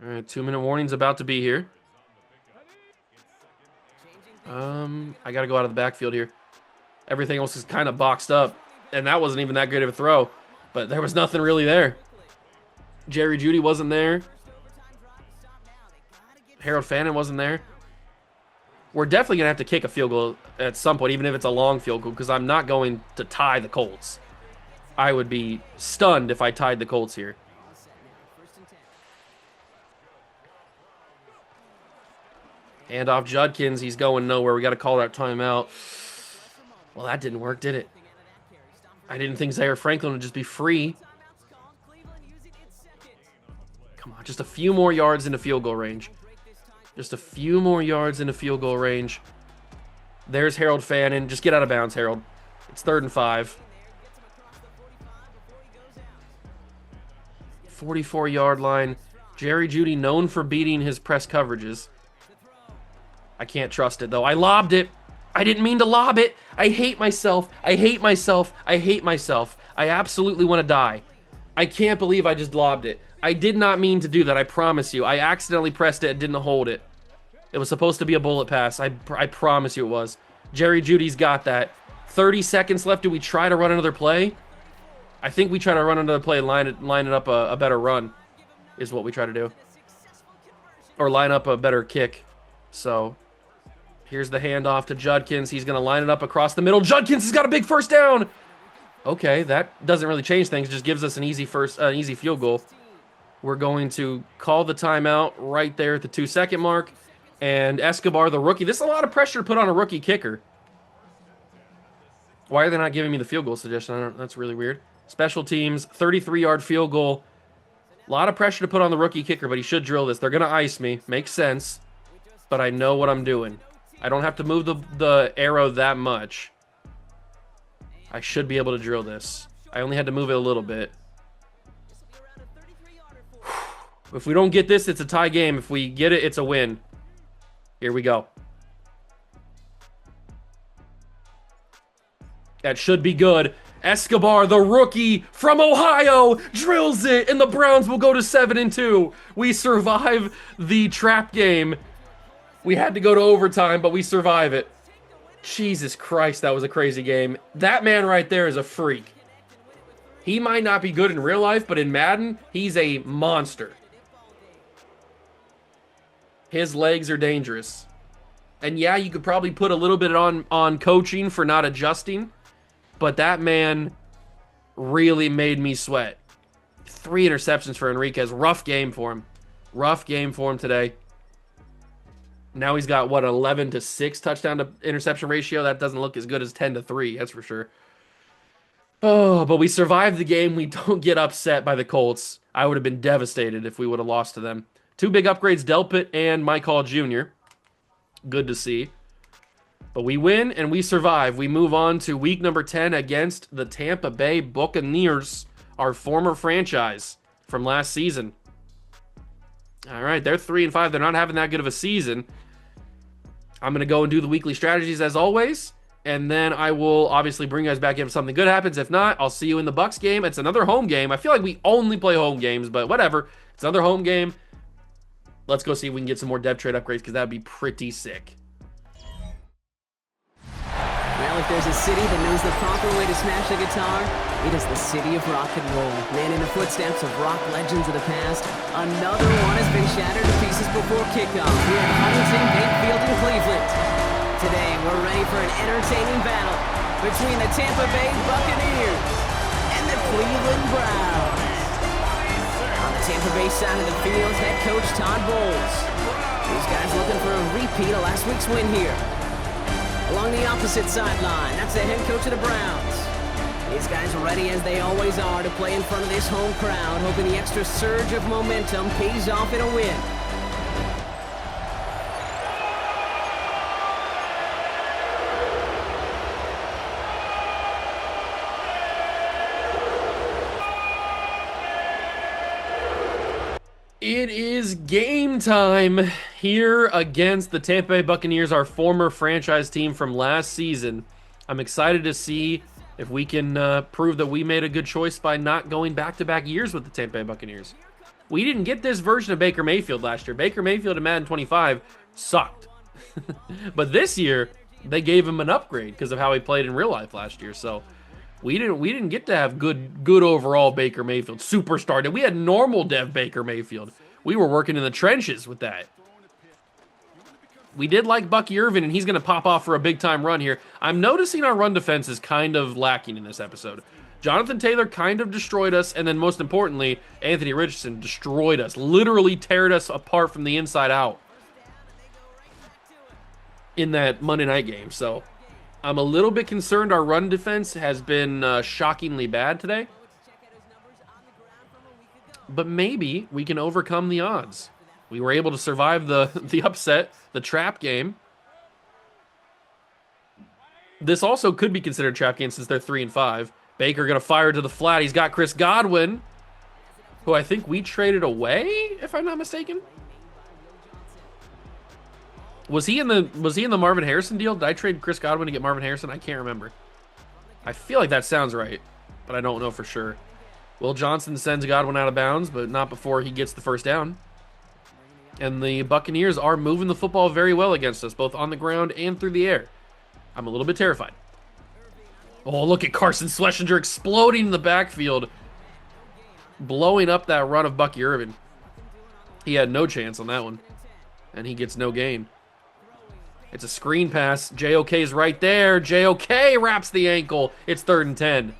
All right, 2-minute warning's about to be here. I got to go out of the backfield here. Everything else is kind of boxed up, and that wasn't even that great of a throw, but there was nothing really there. Jerry Jeudy wasn't there. Harold Fannin wasn't there. We're definitely going to have to kick a field goal at some point, even if it's a long field goal, because I'm not going to tie the Colts. I would be stunned if I tied the Colts here. Handoff Judkins. He's going nowhere. We got to call that timeout. Well, that didn't work, did it? I didn't think Zaire Franklin would just be free. Come on, just a few more yards into field goal range. Just a few more yards into field goal range. There's Harold Fannin. Just get out of bounds, Harold. It's 3rd and 5. 44-yard line. Jerry Jeudy known for beating his press coverages. I can't trust it, though. I lobbed it. I didn't mean to lob it. I hate myself. I hate myself. I hate myself. I absolutely want to die. I can't believe I just lobbed it. I did not mean to do that, I promise you. I accidentally pressed it and didn't hold it. It was supposed to be a bullet pass. I promise you it was. Jerry Jeudy's got that. 30 seconds left. Do we try to run another play? I think we try to run another play and line it up a better run is what we try to do. Or line up a better kick. So, here's the handoff to Judkins. He's going to line it up across the middle. Judkins has got a big first down. Okay, that doesn't really change things. It just gives us an easy easy field goal. We're going to call the timeout right there at the 2-second mark. And Escobar, the rookie. This is a lot of pressure to put on a rookie kicker. Why are they not giving me the field goal suggestion? That's really weird. Special teams, 33-yard field goal. A lot of pressure to put on the rookie kicker, but he should drill this. They're going to ice me. Makes sense. But I know what I'm doing. I don't have to move the arrow that much. I should be able to drill this. I only had to move it a little bit. If we don't get this, it's a tie game. If we get it, it's a win. Here we go. That should be good. Escobar, the rookie from Ohio, drills it, and the Browns will go to 7-2. We survive the trap game. We had to go to overtime, but we survive it. Jesus Christ, that was a crazy game. That man right there is a freak. He might not be good in real life, but in Madden, he's a monster. His legs are dangerous. And yeah, you could probably put a little bit on coaching for not adjusting, but that man really made me sweat. 3 interceptions for Enriquez. Rough game for him. Rough game for him today. Now he's got, what, 11-6 touchdown to interception ratio? That doesn't look as good as 10-3, that's for sure. Oh, but we survived the game. We don't get upset by the Colts. I would have been devastated if we would have lost to them. 2 big upgrades, Delpit and Mike Hall Jr. Good to see. But we win and we survive. We move on to week number 10 against the Tampa Bay Buccaneers, our former franchise from last season. All right, they're 3-5. They're not having that good of a season. I'm going to go and do the weekly strategies as always, and then I will obviously bring you guys back if something good happens. If not, I'll see you in the Bucs game. It's another home game. I feel like we only play home games, but whatever. It's another home game. Let's go see if we can get some more dev trade upgrades because that would be pretty sick. Well, if there's a city that knows the proper way to smash a guitar, it is the city of rock and roll. Man, in the footsteps of rock legends of the past, another one has been shattered to pieces before kickoff here at Huntington Bank Field in Cleveland. Today, we're ready for an entertaining battle between the Tampa Bay Buccaneers and the Cleveland Browns. On the Tampa Bay side of the field, head coach Todd Bowles. These guys looking for a repeat of last week's win here. Along the opposite sideline, that's the head coach of the Browns. These guys are ready as they always are to play in front of this home crowd, hoping the extra surge of momentum pays off in a win. It is game time here against the Tampa Bay Buccaneers, our former franchise team from last season. I'm excited to see if we can prove that we made a good choice by not going back-to-back years with the Tampa Bay Buccaneers. We didn't get this version of Baker Mayfield last year. Baker Mayfield in Madden 25 sucked. But this year, they gave him an upgrade because of how he played in real life last year. So we didn't get to have good overall Baker Mayfield, superstar. We had normal dev Baker Mayfield. We were working in the trenches with that. We did like Bucky Irvin, and he's going to pop off for a big-time run here. I'm noticing our run defense is kind of lacking in this episode. Jonathan Taylor kind of destroyed us, and then most importantly, Anthony Richardson destroyed us, literally teared us apart from the inside out in that Monday night game. So I'm a little bit concerned our run defense has been shockingly bad today. But maybe we can overcome the odds. We were able to survive the upset, the trap game. This also could be considered a trap game since they're 3-5. Baker going to fire to the flat. He's got Chris Godwin, who I think we traded away, if I'm not mistaken. Was he in the Marvin Harrison deal? Did I trade Chris Godwin to get Marvin Harrison? I can't remember. I feel like that sounds right, but I don't know for sure. Will Johnson sends Godwin out of bounds, but not before he gets the first down. And the Buccaneers are moving the football very well against us, both on the ground and through the air. I'm a little bit terrified. Oh, look at Carson Schlesinger exploding in the backfield, blowing up that run of Bucky Irvin. He had no chance on that one, and he gets no gain. It's a screen pass. JOK's right there. JOK wraps the ankle. It's 3rd and 10.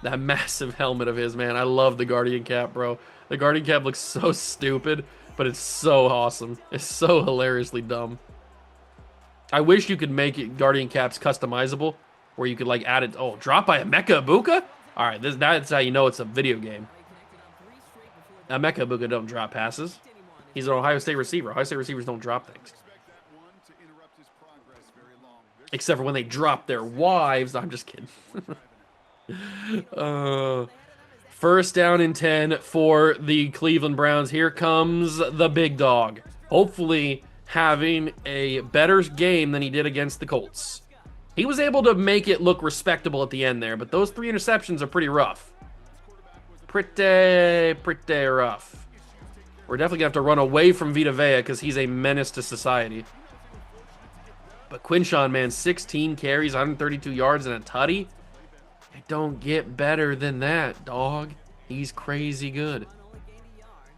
That massive helmet of his, man. I love the Guardian cap, bro. The Guardian cap looks so stupid, but it's so awesome. It's so hilariously dumb. I wish you could make it Guardian caps customizable, where you could like add it. Oh, drop by Emeka Ibuka? All right, that's how you know it's a video game. Emeka Ibuka don't drop passes. He's an Ohio State receiver. Ohio State receivers don't drop things. Except for when they drop their wives. I'm just kidding. First down and 10 for the Cleveland Browns. Here comes the big dog. Hopefully having a better game than he did against the Colts. He was able to make it look respectable at the end there, but those 3 interceptions are pretty rough. Pretty rough. We're definitely going to have to run away from Vita Vea because he's a menace to society. But Quinshawn, man, 16 carries, 132 yards, and a tutty. It don't get better than that, dog. He's crazy good.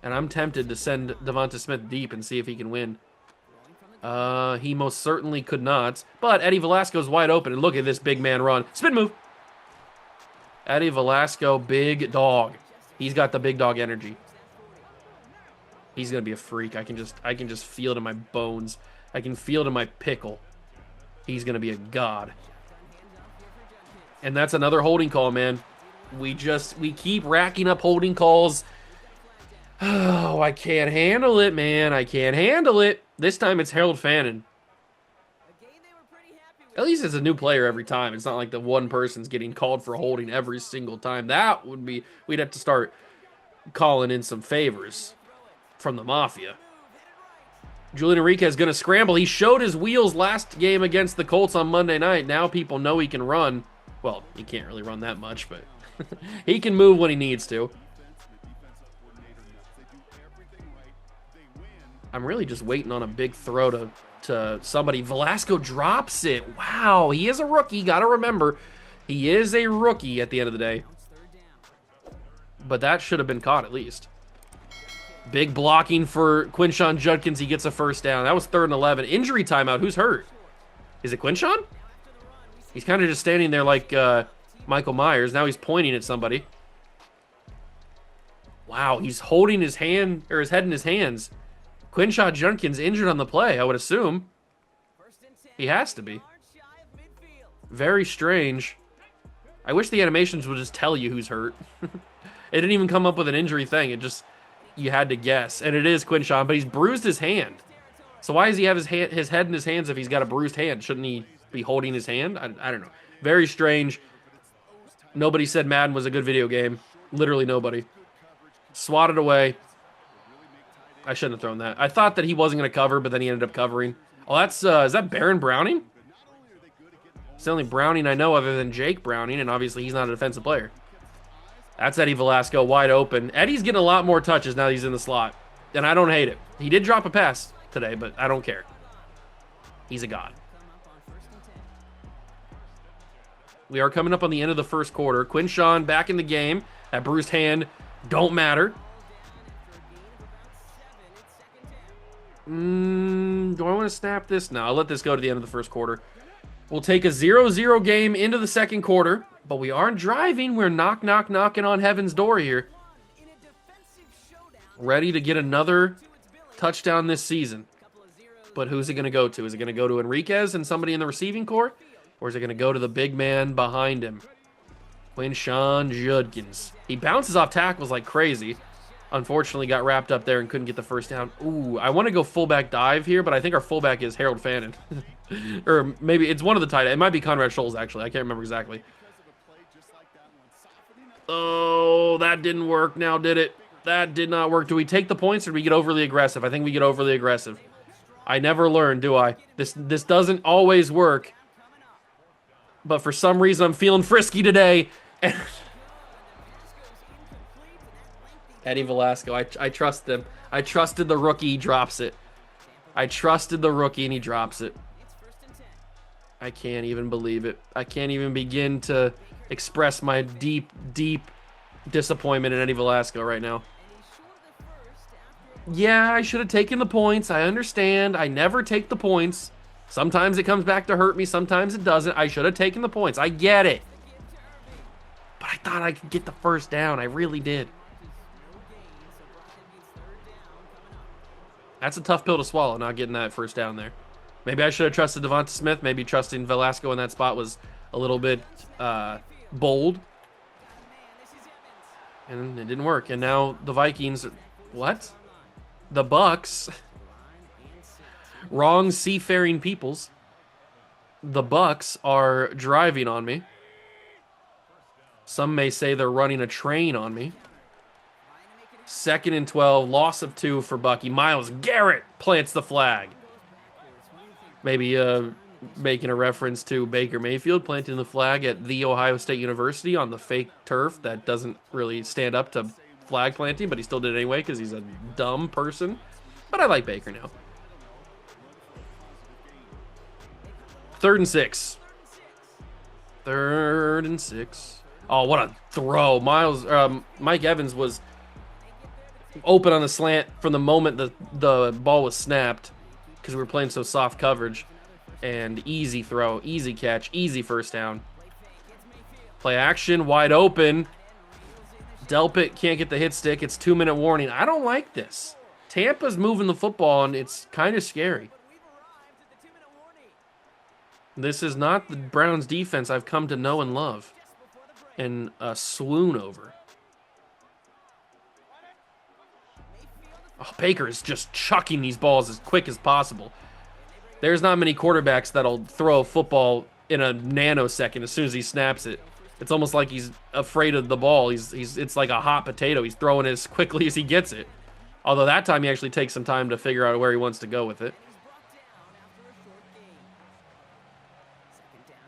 And I'm tempted to send Devonta Smith deep and see if he can win. He most certainly could not. But Eddie Velasco's wide open, and look at this big man run. Spin move. Eddie Velasco, big dog. He's got the big dog energy. He's gonna be a freak. I can just feel it in my bones. I can feel it in my pickle. He's gonna be a god. And that's another holding call, man. We keep racking up holding calls. Oh, I can't handle it, man. I can't handle it. This time it's Harold Fannin. At least it's a new player every time. It's not like the one person's getting called for holding every single time. That would be, we'd have to start calling in some favors from the Mafia. Julian Enriquez is going to scramble. He showed his wheels last game against the Colts on Monday night. Now people know he can run. Well, he can't really run that much, but he can move when he needs to. I'm really just waiting on a big throw to somebody. Velasco drops it. Wow, he is a rookie. Got to remember, he is a rookie at the end of the day. But that should have been caught at least. Big blocking for Quinshawn Judkins. He gets a first down. That was 3rd and 11. Injury timeout. Who's hurt? Is it Quinshawn? He's kind of just standing there like Michael Myers. Now he's pointing at somebody. Wow, he's holding his hand or his head in his hands. Quinshawn Judkins injured on the play, I would assume. He has to be. Very strange. I wish the animations would just tell you who's hurt. It didn't even come up with an injury thing. It just, you had to guess. And it is Quinshawn, but he's bruised his hand. So why does he have his head in his hands if he's got a bruised hand? Shouldn't he be holding his hand? I don't know. Very strange. Nobody said Madden was a good video game. Literally nobody. Swatted away. I shouldn't have thrown that. I thought that he wasn't going to cover, but then he ended up covering. Oh, that's, is that Baron Browning? It's the only Browning I know other than Jake Browning, and obviously he's not a defensive player. That's Eddie Velasco, wide open. Eddie's getting a lot more touches now that he's in the slot, and I don't hate it. He did drop a pass today, but I don't care. He's a god. We are coming up on the end of the first quarter. Quinshawn back in the game. That bruised hand don't matter. Do I want to snap this? No, I'll let this go to the end of the first quarter. We'll take a 0-0 game into the second quarter, but we aren't driving. We're knocking on heaven's door here. Ready to get another touchdown this season. But who's it going to go to? Is it going to go to Enriquez and somebody in the receiving corps? Or is it going to go to the big man behind him? Quinshawn Judkins. He bounces off tackles like crazy. Unfortunately, got wrapped up there and couldn't get the first down. Ooh, I want to go fullback dive here, but I think our fullback is Harold Fannin. Or maybe it's one of the tight ends. It might be Conrad Scholes, actually. I can't remember exactly. Oh, that didn't work now, did it? That did not work. Do we take the points or do we get overly aggressive? I think we get overly aggressive. I never learn, do I? This doesn't always work. But for some reason, I'm feeling frisky today. Eddie Velasco, I trust him. I trusted the rookie, he drops it. I trusted the rookie, and he drops it. I can't even believe it. I can't even begin to express my deep, deep disappointment in Eddie Velasco right now. Yeah, I should have taken the points. I understand. I never take the points. Sometimes it comes back to hurt me. Sometimes it doesn't. I should have taken the points. I get it. But I thought I could get the first down. I really did. That's a tough pill to swallow, not getting that first down there. Maybe I should have trusted Devonta Smith. Maybe trusting Velasco in that spot was a little bit bold. And it didn't work. And now the Vikings... What? The Bucks... Wrong seafaring peoples. The Bucks are driving on me. Some may say they're running a train on me. 2nd and 12, loss of 2 for Bucky. Myles Garrett plants the flag. Maybe making a reference to Baker Mayfield planting the flag at The Ohio State University on the fake turf that doesn't really stand up to flag planting, but he still did it anyway because he's a dumb person. But I like Baker now. 3rd and 6. 3rd and 6. Oh, what a throw. Mike Evans was open on the slant from the moment the ball was snapped because we were playing so soft coverage. And easy throw, easy catch, easy first down. Play action, wide open. Delpit can't get the hit stick. It's 2-minute warning. I don't like this. Tampa's moving the football, and it's kind of scary. This is not the Browns defense I've come to know and love and swoon over. Oh, Baker is just chucking these balls as quick as possible. There's not many quarterbacks that'll throw a football in a nanosecond as soon as he snaps it. It's almost like he's afraid of the ball. It's like a hot potato. He's throwing it as quickly as he gets it. Although that time he actually takes some time to figure out where he wants to go with it.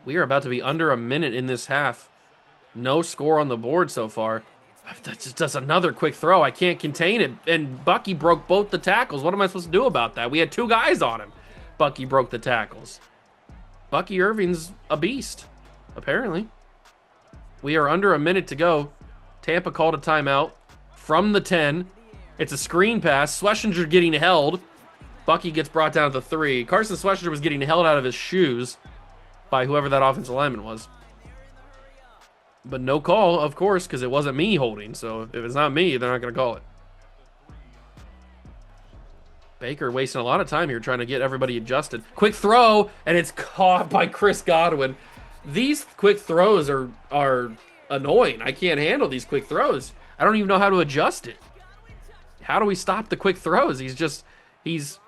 We are about to be under a minute in this half. No score on the board so far. That just does another quick throw. I can't contain it. And Bucky broke both the tackles. What am I supposed to do about that? We had 2 guys on him. Bucky broke the tackles. Bucky Irving's a beast, apparently. We are under a minute to go. Tampa called a timeout from the 10. It's a screen pass. Schlesinger getting held. Bucky gets brought down to the 3. Carson Schlesinger was getting held out of his shoes by whoever that offensive lineman was. But no call, of course, because it wasn't me holding. So if it's not me, they're not going to call it. Baker wasting a lot of time here trying to get everybody adjusted. Quick throw, and it's caught by Chris Godwin. These quick throws are annoying. I can't handle these quick throws. I don't even know how to adjust it. How do we stop the quick throws? He's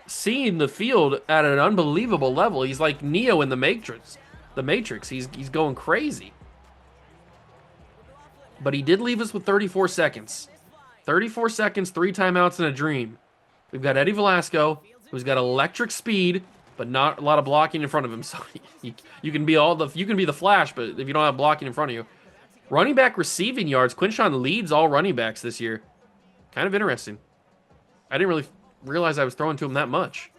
seeing the field at an unbelievable level. He's like Neo in the Matrix. He's going crazy. But he did leave us with 34 seconds. 34 seconds, 3 timeouts, and a dream. We've got Eddie Velasco, who's got electric speed, but not a lot of blocking in front of him. So you can be the Flash, but if you don't have blocking in front of you. Running back receiving yards, Quinshawn leads all running backs this year. Kind of interesting. I didn't really realize I was throwing to him that much.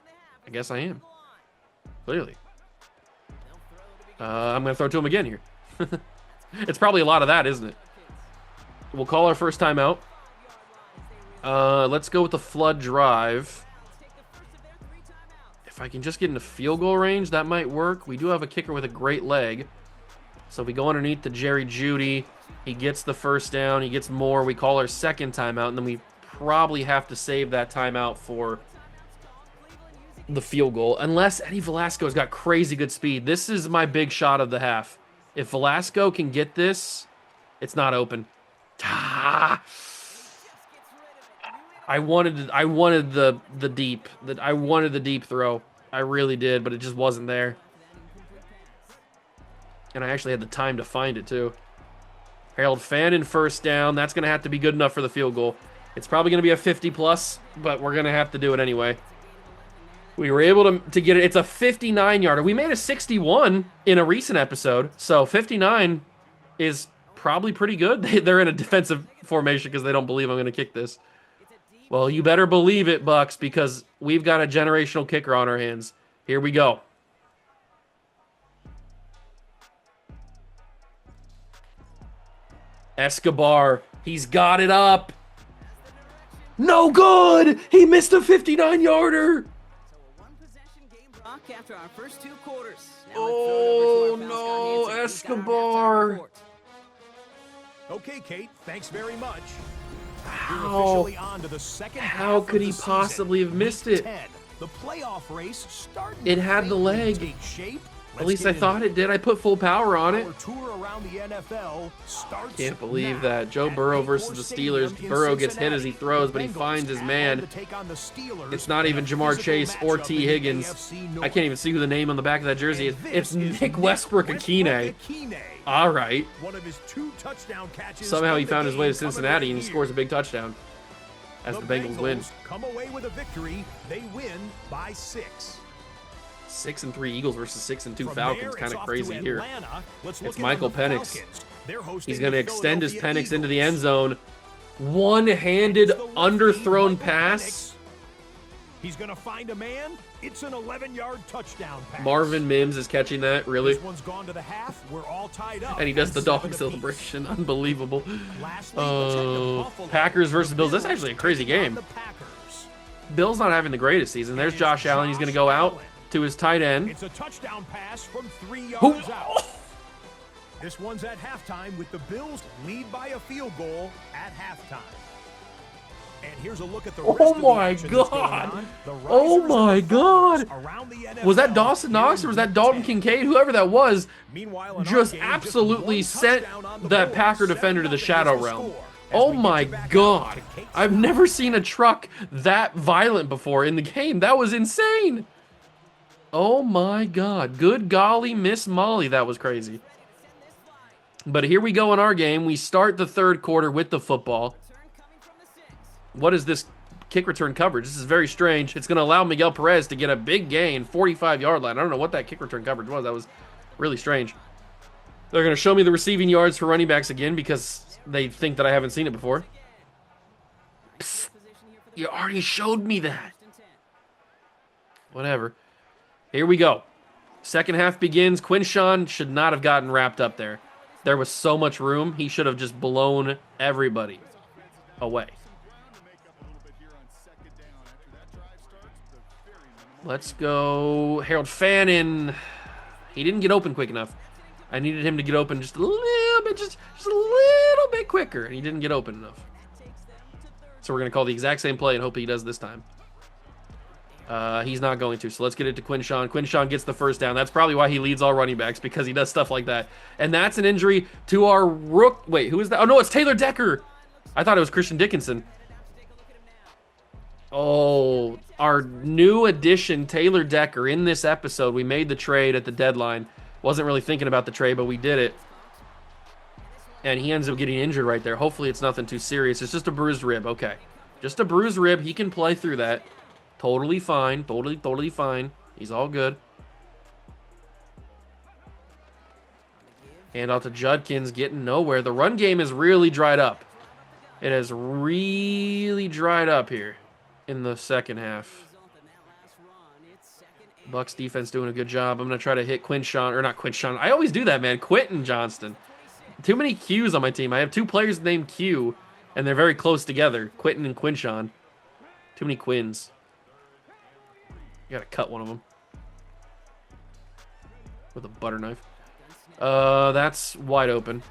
I guess I am. Clearly. I'm going to throw to him again here. It's probably a lot of that, isn't it? We'll call our first timeout. Let's go with the flood drive. If I can just get into field goal range, that might work. We do have a kicker with a great leg. So if we go underneath the Jerry Jeudy, he gets the first down, he gets more. We call our second timeout, and then we probably have to save that timeout for the field goal. Unless Eddie Velasco's got crazy good speed. This is my big shot of the half. If Velasco can get this, it's not open. I wanted the deep. I wanted the deep throw. I really did, but it just wasn't there. And I actually had the time to find it too. Harold Fannin first down. That's going to have to be good enough for the field goal. It's probably going to be a 50 plus, but we're going to have to do it anyway. We were able to get it. It's a 59-yarder. We made a 61 in a recent episode, so 59 is probably pretty good. They're in a defensive formation because they don't believe I'm going to kick this. Well, you better believe it, Bucks, because we've got a generational kicker on our hands. Here we go. Escobar, he's got it up. No good! He missed a 59-yarder! After our first 2 quarters. Oh, no, Escobar. Okay, Kate, thanks very much. How could he possibly have missed it? The playoff race started. It had the leg. Take shape. At least I thought it did. I put full power on it. Our tour around the NFL starts Can't believe now. that. Joe At Burrow Paycor versus the Stadium Steelers. in Burrow gets hit as he Cincinnati. throws, but he Bengals finds his at man. home to take on the Steelers It's not in even a Jamar physical Chase or matchup T. in the Higgins. AFC I North. can't even see who the name on the back of that jersey is. And It's this is Nick Westbrook Akine. Akine. All right. One of his 2 touchdown catches. Somehow he of the found his way to game coming Cincinnati right and he here. scores a big touchdown as the Bengals win. Come away with a victory. They win by 6. 6-3 Eagles versus 6-2 From Falcons. there, Kind it's of off crazy to here. Atlanta. Let's look It's in Michael on the Penix. Falcons. They're hosting He's going to the extend his Philadelphia Penix into the Eagles. end zone. One-handed It's the lefty, underthrown Michael pass. Penix. He's going to find a man. It's an 11-yard touchdown pass. Marvin Mims is catching that, really. This one's gone to the half. We're all tied up. And he does the at dog 7 apiece. celebration. Unbelievable. Lastly, let's head to Oh, Buffalo. Packers versus The Bills. That's actually a crazy taking on game. the Packers. Bill's not having the greatest season. There's And Josh Allen. He's going to go Josh out Allen. to his tight end. It's a touchdown pass from 3 Who- yards out. This one's at halftime with the Bills lead by a field goal at halftime. And here's a look at the rest Oh of the my action that's going God. on. The Oh risers my and the fallers God. around the NFL Was that Dawson Knox here or was in that Dalton Week 10. Kincaid? Whoever that was, Meanwhile, in our just game, absolutely one sent touchdown on the that board. Packer defender to the 7-0 is shadow the realm. score. As Oh we get my you back out God. to Kate I've never seen a truck that violent before in the game. That was insane. Oh my God. Good golly, Miss Molly. That was crazy. But here we go in our game. We start the third quarter with the football. What is this kick return coverage? This is very strange. It's going to allow Miguel Perez to get a big gain, 45-yard line. I don't know what that kick return coverage was. That was really strange. They're going to show me the receiving yards for running backs again because they think that I haven't seen it before. Psst. You already showed me that. Whatever. Here we go. Second half begins. Quinshawn should not have gotten wrapped up there. There was so much room. He should have just blown everybody away. Let's go. Harold Fannin. He didn't get open quick enough. I needed him to get open just a little bit, just a little bit quicker, and he didn't get open enough. So we're going to call the exact same play and hope he does this time. He's not going to, so let's get it to Quinshawn. Quinshawn gets the first down. That's probably why he leads all running backs, because he does stuff like that. And that's an injury to our rook. Wait, who is that? Oh, no, it's Taylor Decker. I thought it was Christian Dickinson. Oh, our new addition, Taylor Decker, in this episode. We made the trade at the deadline. Wasn't really thinking about the trade, but we did it. And he ends up getting injured right there. Hopefully it's nothing too serious. It's just a bruised rib. Okay. Just a bruised rib. He can play through that. Totally fine. Totally fine. He's all good. Hand out to Judkins, getting nowhere. The run game is really dried up. It has really dried up here in the second half. Bucks defense doing a good job. I'm going to try to hit Quinshawn, or not Quinshawn. I always do that, man. Quentin Johnston. Too many Qs on my team. I have two players named Q, and they're very close together. Quentin and Quinshawn. Too many Quins. You got to cut one of them with a butter knife. That's wide open.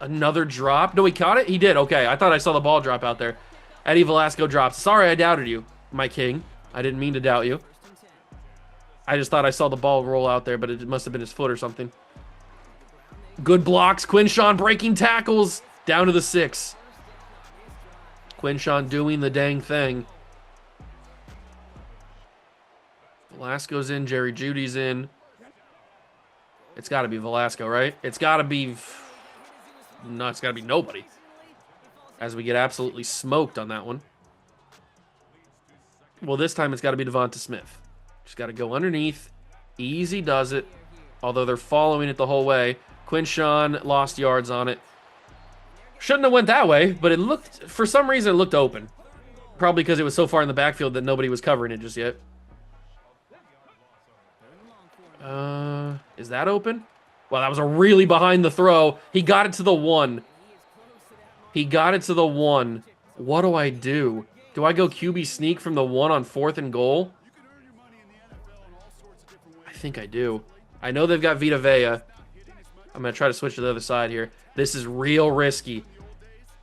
Another drop. No, he caught it? He did. Okay, I thought I saw the ball drop out there. Eddie Velasco drops. Sorry, I doubted you, my king. I didn't mean to doubt you. I just thought I saw the ball roll out there, but it must have been his foot or something. Good blocks. Quinshawn breaking tackles. Down to the 6. Quinshawn doing the dang thing. Velasco's in. Jerry Judy's in. It's got to be Velasco, right? It's got to be... No, it's got to be nobody. As we get absolutely smoked on that one. Well, this time it's got to be Devonta Smith. Just got to go underneath. Easy does it. Although they're following it the whole way. Quinshawn lost yards on it. Shouldn't have went that way, but it looked... For some reason, it looked open. Probably because it was so far in the backfield that nobody was covering it just yet. Is that open? Well, that was a really behind the throw. He got it to the 1. He got it to the 1. What do I do? Do I go QB sneak from the 1 on 4th and goal? I think I do. I know they've got Vita Vea. I'm going to try to switch to the other side here. This is real risky.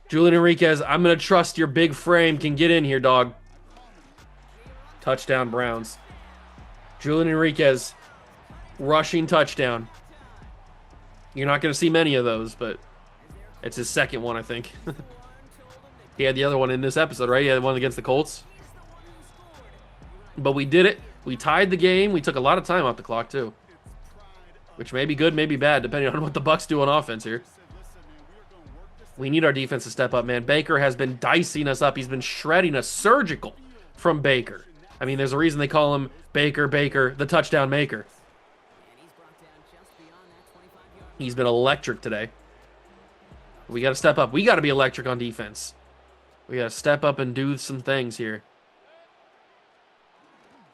Julian Enriquez, I'm going to trust your big frame can get in here, dog. Touchdown, Browns. Julian Enriquez, rushing touchdown. You're not going to see many of those, but it's his second one, I think. He had the other one in this episode, right? He had one against the Colts. But we did it. We tied the game. We took a lot of time off the clock, too. Which may be good, may be bad, depending on what the Bucs do on offense here. We need our defense to step up, man. Baker has been dicing us up. He's been shredding us. Surgical from Baker. I mean, there's a reason they call him Baker, the touchdown maker. He's been electric today. We got to step up. We got to be electric on defense. We got to step up and do some things here.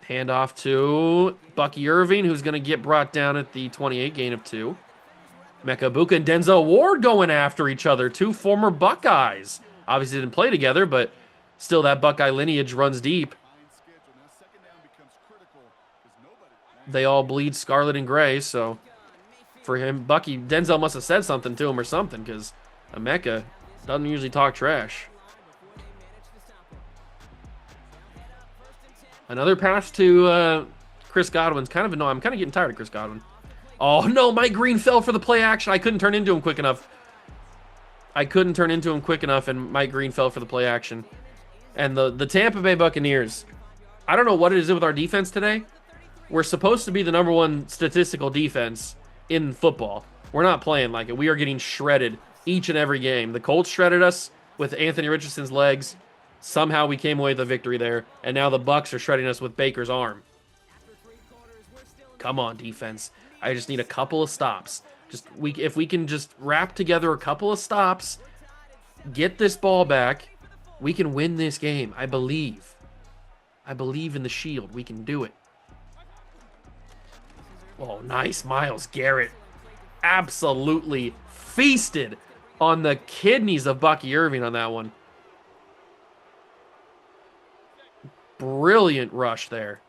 Hand off to Bucky Irving, who's going to get brought down at the 28, gain of 2. Mecca Buka and Denzel Ward going after each other. 2 former Buckeyes. Obviously didn't play together, but still that Buckeye lineage runs deep. They all bleed scarlet and gray, so for him, Bucky, Denzel must have said something to him or something, because Emeka doesn't usually talk trash. Another pass to Chris Godwin's kind of annoying. I'm kind of getting tired of Chris Godwin. Oh, no, Mike Green fell for the play action. I couldn't turn into him quick enough. And Mike Green fell for the play action. And the Tampa Bay Buccaneers, I don't know what it is with our defense today. We're supposed to be the #1 statistical defense in football. We're not playing like it. We are getting shredded each and every game. The Colts shredded us with Anthony Richardson's legs. Somehow we came away with a victory there. And now the Bucs are shredding us with Baker's arm. Come on, defense. I just need a couple of stops. If we can just wrap together a couple of stops, get this ball back, we can win this game. I believe. I believe in the Shield. We can do it. Oh, nice. Myles Garrett absolutely feasted on the kidneys of Bucky Irving on that one. Brilliant rush there.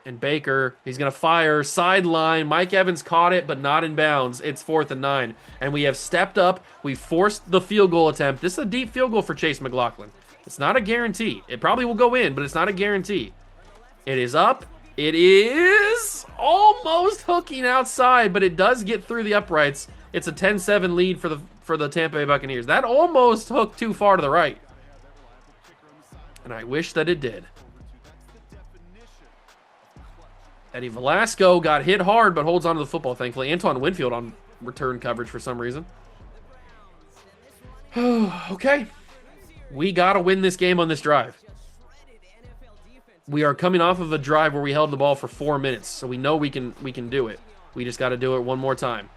And Baker, he's going to fire. Sideline. Mike Evans caught it, but not in bounds. It's 4th and 9. And we have stepped up. We forced the field goal attempt. This is a deep field goal for Chase McLaughlin. It's not a guarantee. It probably will go in, but it's not a guarantee. It is up. It is almost hooking outside, but it does get through the uprights. It's a 10-7 lead for the Tampa Bay Buccaneers. That almost hooked too far to the right. And I wish that it did. Eddie Velasco got hit hard, but holds on to the football, thankfully. Antoine Winfield on return coverage for some reason. Okay. We got to win this game on this drive. We are coming off of a drive where we held the ball for 4 minutes, so we know we can do it. We just got to do it one more time.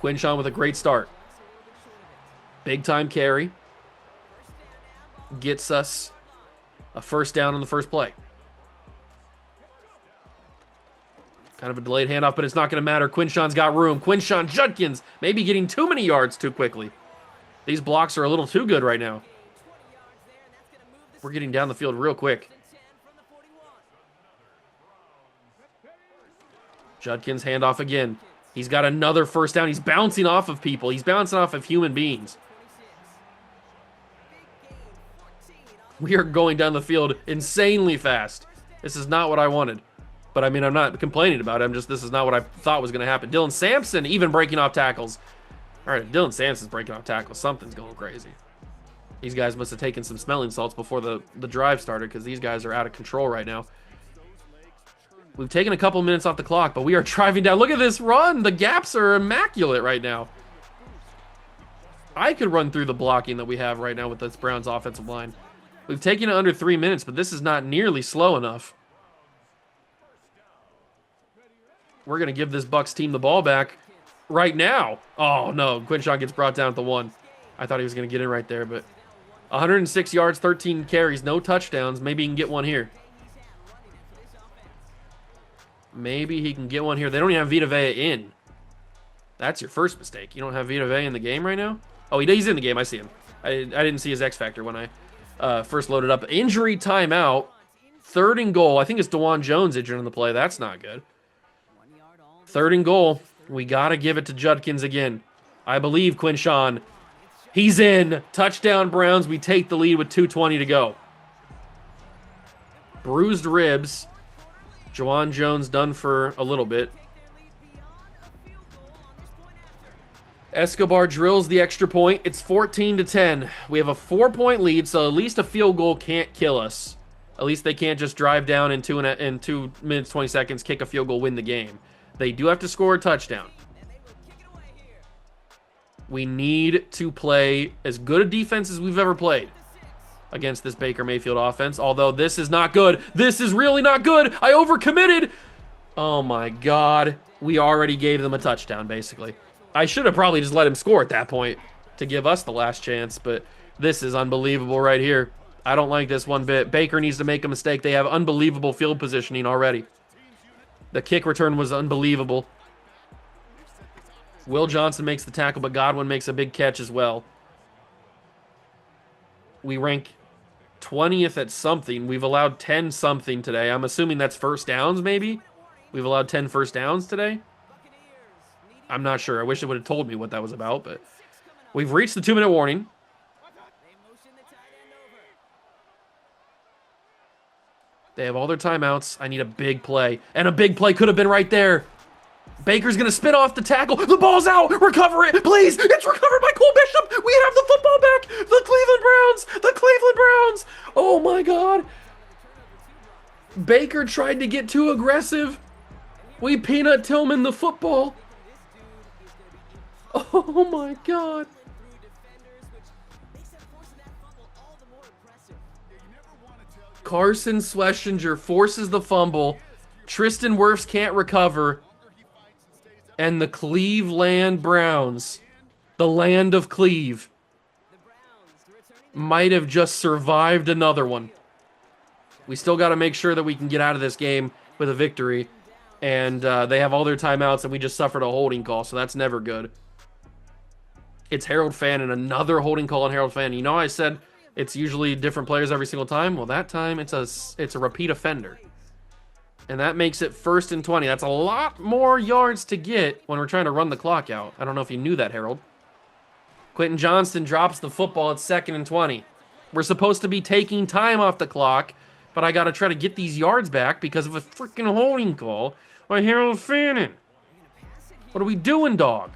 Quinshawn with a great start. Big time carry. Gets us a first down on the first play. Kind of a delayed handoff, but it's not going to matter. Quinshawn's got room. Quinshawn Judkins maybe getting too many yards too quickly. These blocks are a little too good right now. We're getting down the field real quick. Judkins handoff again. He's got another first down. He's bouncing off of people. He's bouncing off of human beings. We are going down the field insanely fast. This is not what I wanted. But, I mean, I'm not complaining about it. This is not what I thought was going to happen. Dylan Sampson even breaking off tackles. All right, Dylan Sampson's breaking off tackles. Something's going crazy. These guys must have taken some smelling salts before the drive started, because these guys are out of control right now. We've taken a couple minutes off the clock, but we are driving down. Look at this run. The gaps are immaculate right now. I could run through the blocking that we have right now with this Browns offensive line. We've taken it under 3 minutes, but this is not nearly slow enough. We're going to give this Bucs team the ball back right now. Oh, no. Quinshawn gets brought down at the 1. I thought he was going to get in right there, but 106 yards, 13 carries, no touchdowns. Maybe he can get one here. Maybe he can get one here. They don't even have Vita Vea in. That's your first mistake. You don't have Vita Vea in the game right now? Oh, he's in the game. I see him. I didn't see his X Factor when I first loaded up. Injury timeout. 3rd and goal. I think it's DeJuan Jones injured in the play. That's not good. 3rd and goal. We got to give it to Judkins again. I believe Quinshawn. He's in. Touchdown Browns. We take the lead with 2:20 to go. Bruised ribs. DeJuan Jones done for a little bit. Escobar drills the extra point. It's 14-10. We have a 4-point lead, so at least a field goal can't kill us. At least they can't just drive down in 2 minutes, 20 seconds, kick a field goal, win the game. They do have to score a touchdown. We need to play as good a defense as we've ever played against this Baker Mayfield offense, although this is not good. This is really not good. I overcommitted. Oh, my God. We already gave them a touchdown, basically. I should have probably just let him score at that point to give us the last chance, but this is unbelievable right here. I don't like this one bit. Baker needs to make a mistake. They have unbelievable field positioning already. The kick return was unbelievable. Will Johnson makes the tackle, but Godwin makes a big catch as well. We rank 20th at something. We've allowed 10 something today. I'm assuming that's first downs, maybe? We've allowed 10 first downs today? I'm not sure. I wish it would have told me what that was about, but we've reached the 2-minute warning. They have all their timeouts. I need a big play, and a big play could have been right there. Baker's going to spin off the tackle. The ball's out. Recover it, please. It's recovered by Cole Bishop. We have the football back. The Cleveland Browns. The Cleveland Browns. Oh, my God. Baker tried to get too aggressive. We Peanut Tillman the football. Oh, my God. Carson Schlesinger forces the fumble. Tristan Wirfs can't recover. And the Cleveland Browns, the land of Cleve, might have just survived another one. We still got to make sure that we can get out of this game with a victory. And they have all their timeouts, and we just suffered a holding call, so that's never good. It's Harold Fan and another holding call on Harold Fan. You know, I said it's usually different players every single time. Well, that time it's a repeat offender. And that makes it 1st and 20. That's a lot more yards to get when we're trying to run the clock out. I don't know if you knew that, Harold. Quentin Johnston drops the football at 2nd and 20. We're supposed to be taking time off the clock, but I got to try to get these yards back because of a freaking holding call by Harold Fannin. What are we doing, dog?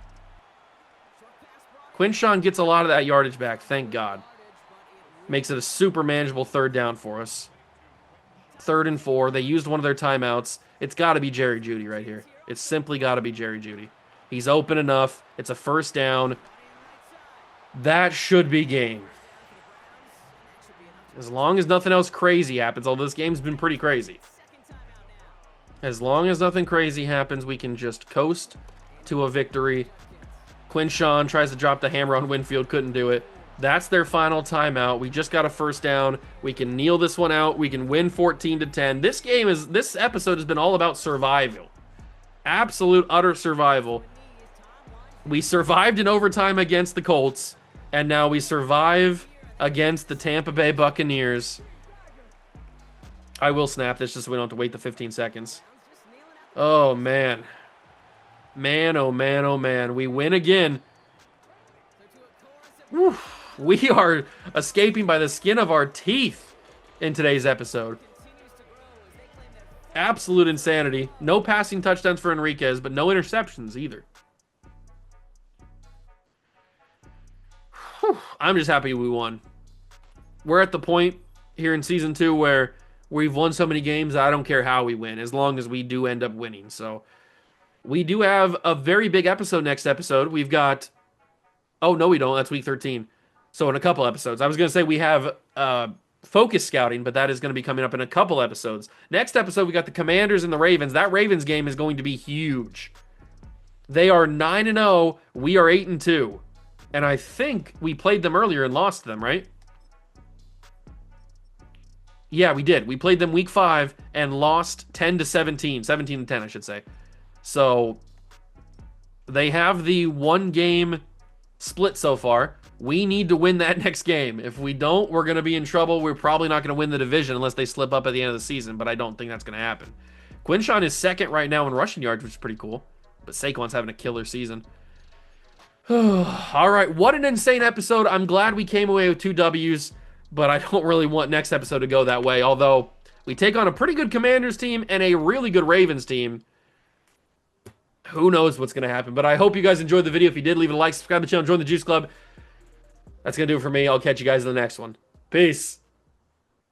Quinshawn gets a lot of that yardage back, thank God. Makes it a super manageable 3rd down for us. 3rd and 4. They used one of their timeouts. It's got to be Jerry Jeudy right here. It's simply got to be Jerry Jeudy. He's open enough. It's a 1st down. That should be game. As long as nothing else crazy happens, although this game's been pretty crazy. As long as nothing crazy happens, we can just coast to a victory. Quinshawn tries to drop the hammer on Winfield, couldn't do it. That's their final timeout. We just got a 1st down. We can kneel this one out. We can win 14-10. This episode has been all about survival. Absolute, utter survival. We survived in overtime against the Colts, and now we survive against the Tampa Bay Buccaneers. I will snap this just so we don't have to wait the 15 seconds. Oh, man. Man, oh, man, oh, man. We win again. Whew. We are escaping by the skin of our teeth in today's episode. Absolute insanity. No passing touchdowns for Enriquez, but no interceptions either. Whew. I'm just happy we won. we're at the point here in season 2 where we've won so many games, I don't care how we win, as long as we do end up winning. So we do have a very big episode next episode. We've got, oh, no, we don't. That's week 13. So in a couple episodes. I was going to say we have focus scouting, but that is going to be coming up in a couple episodes. Next episode, we got the Commanders and the Ravens. That Ravens game is going to be huge. They are 9-0. We are 8-2. And I think we played them earlier and lost them, right? Yeah, we did. We played them week 5 and lost 10-17. 17-10, I should say. So they have the 1-game split so far. We need to win that next game. If we don't, we're going to be in trouble. We're probably not going to win the division unless they slip up at the end of the season, but I don't think that's going to happen. Quinshawn is second right now in rushing yards, which is pretty cool. But Saquon's having a killer season. All right, what an insane episode. I'm glad we came away with 2 W's, but I don't really want next episode to go that way. Although we take on a pretty good Commanders team and a really good Ravens team. Who knows what's going to happen. But I hope you guys enjoyed the video. If you did, leave it a like, subscribe to the channel, join the Juice Club. That's going to do it for me. I'll catch you guys in the next one. Peace.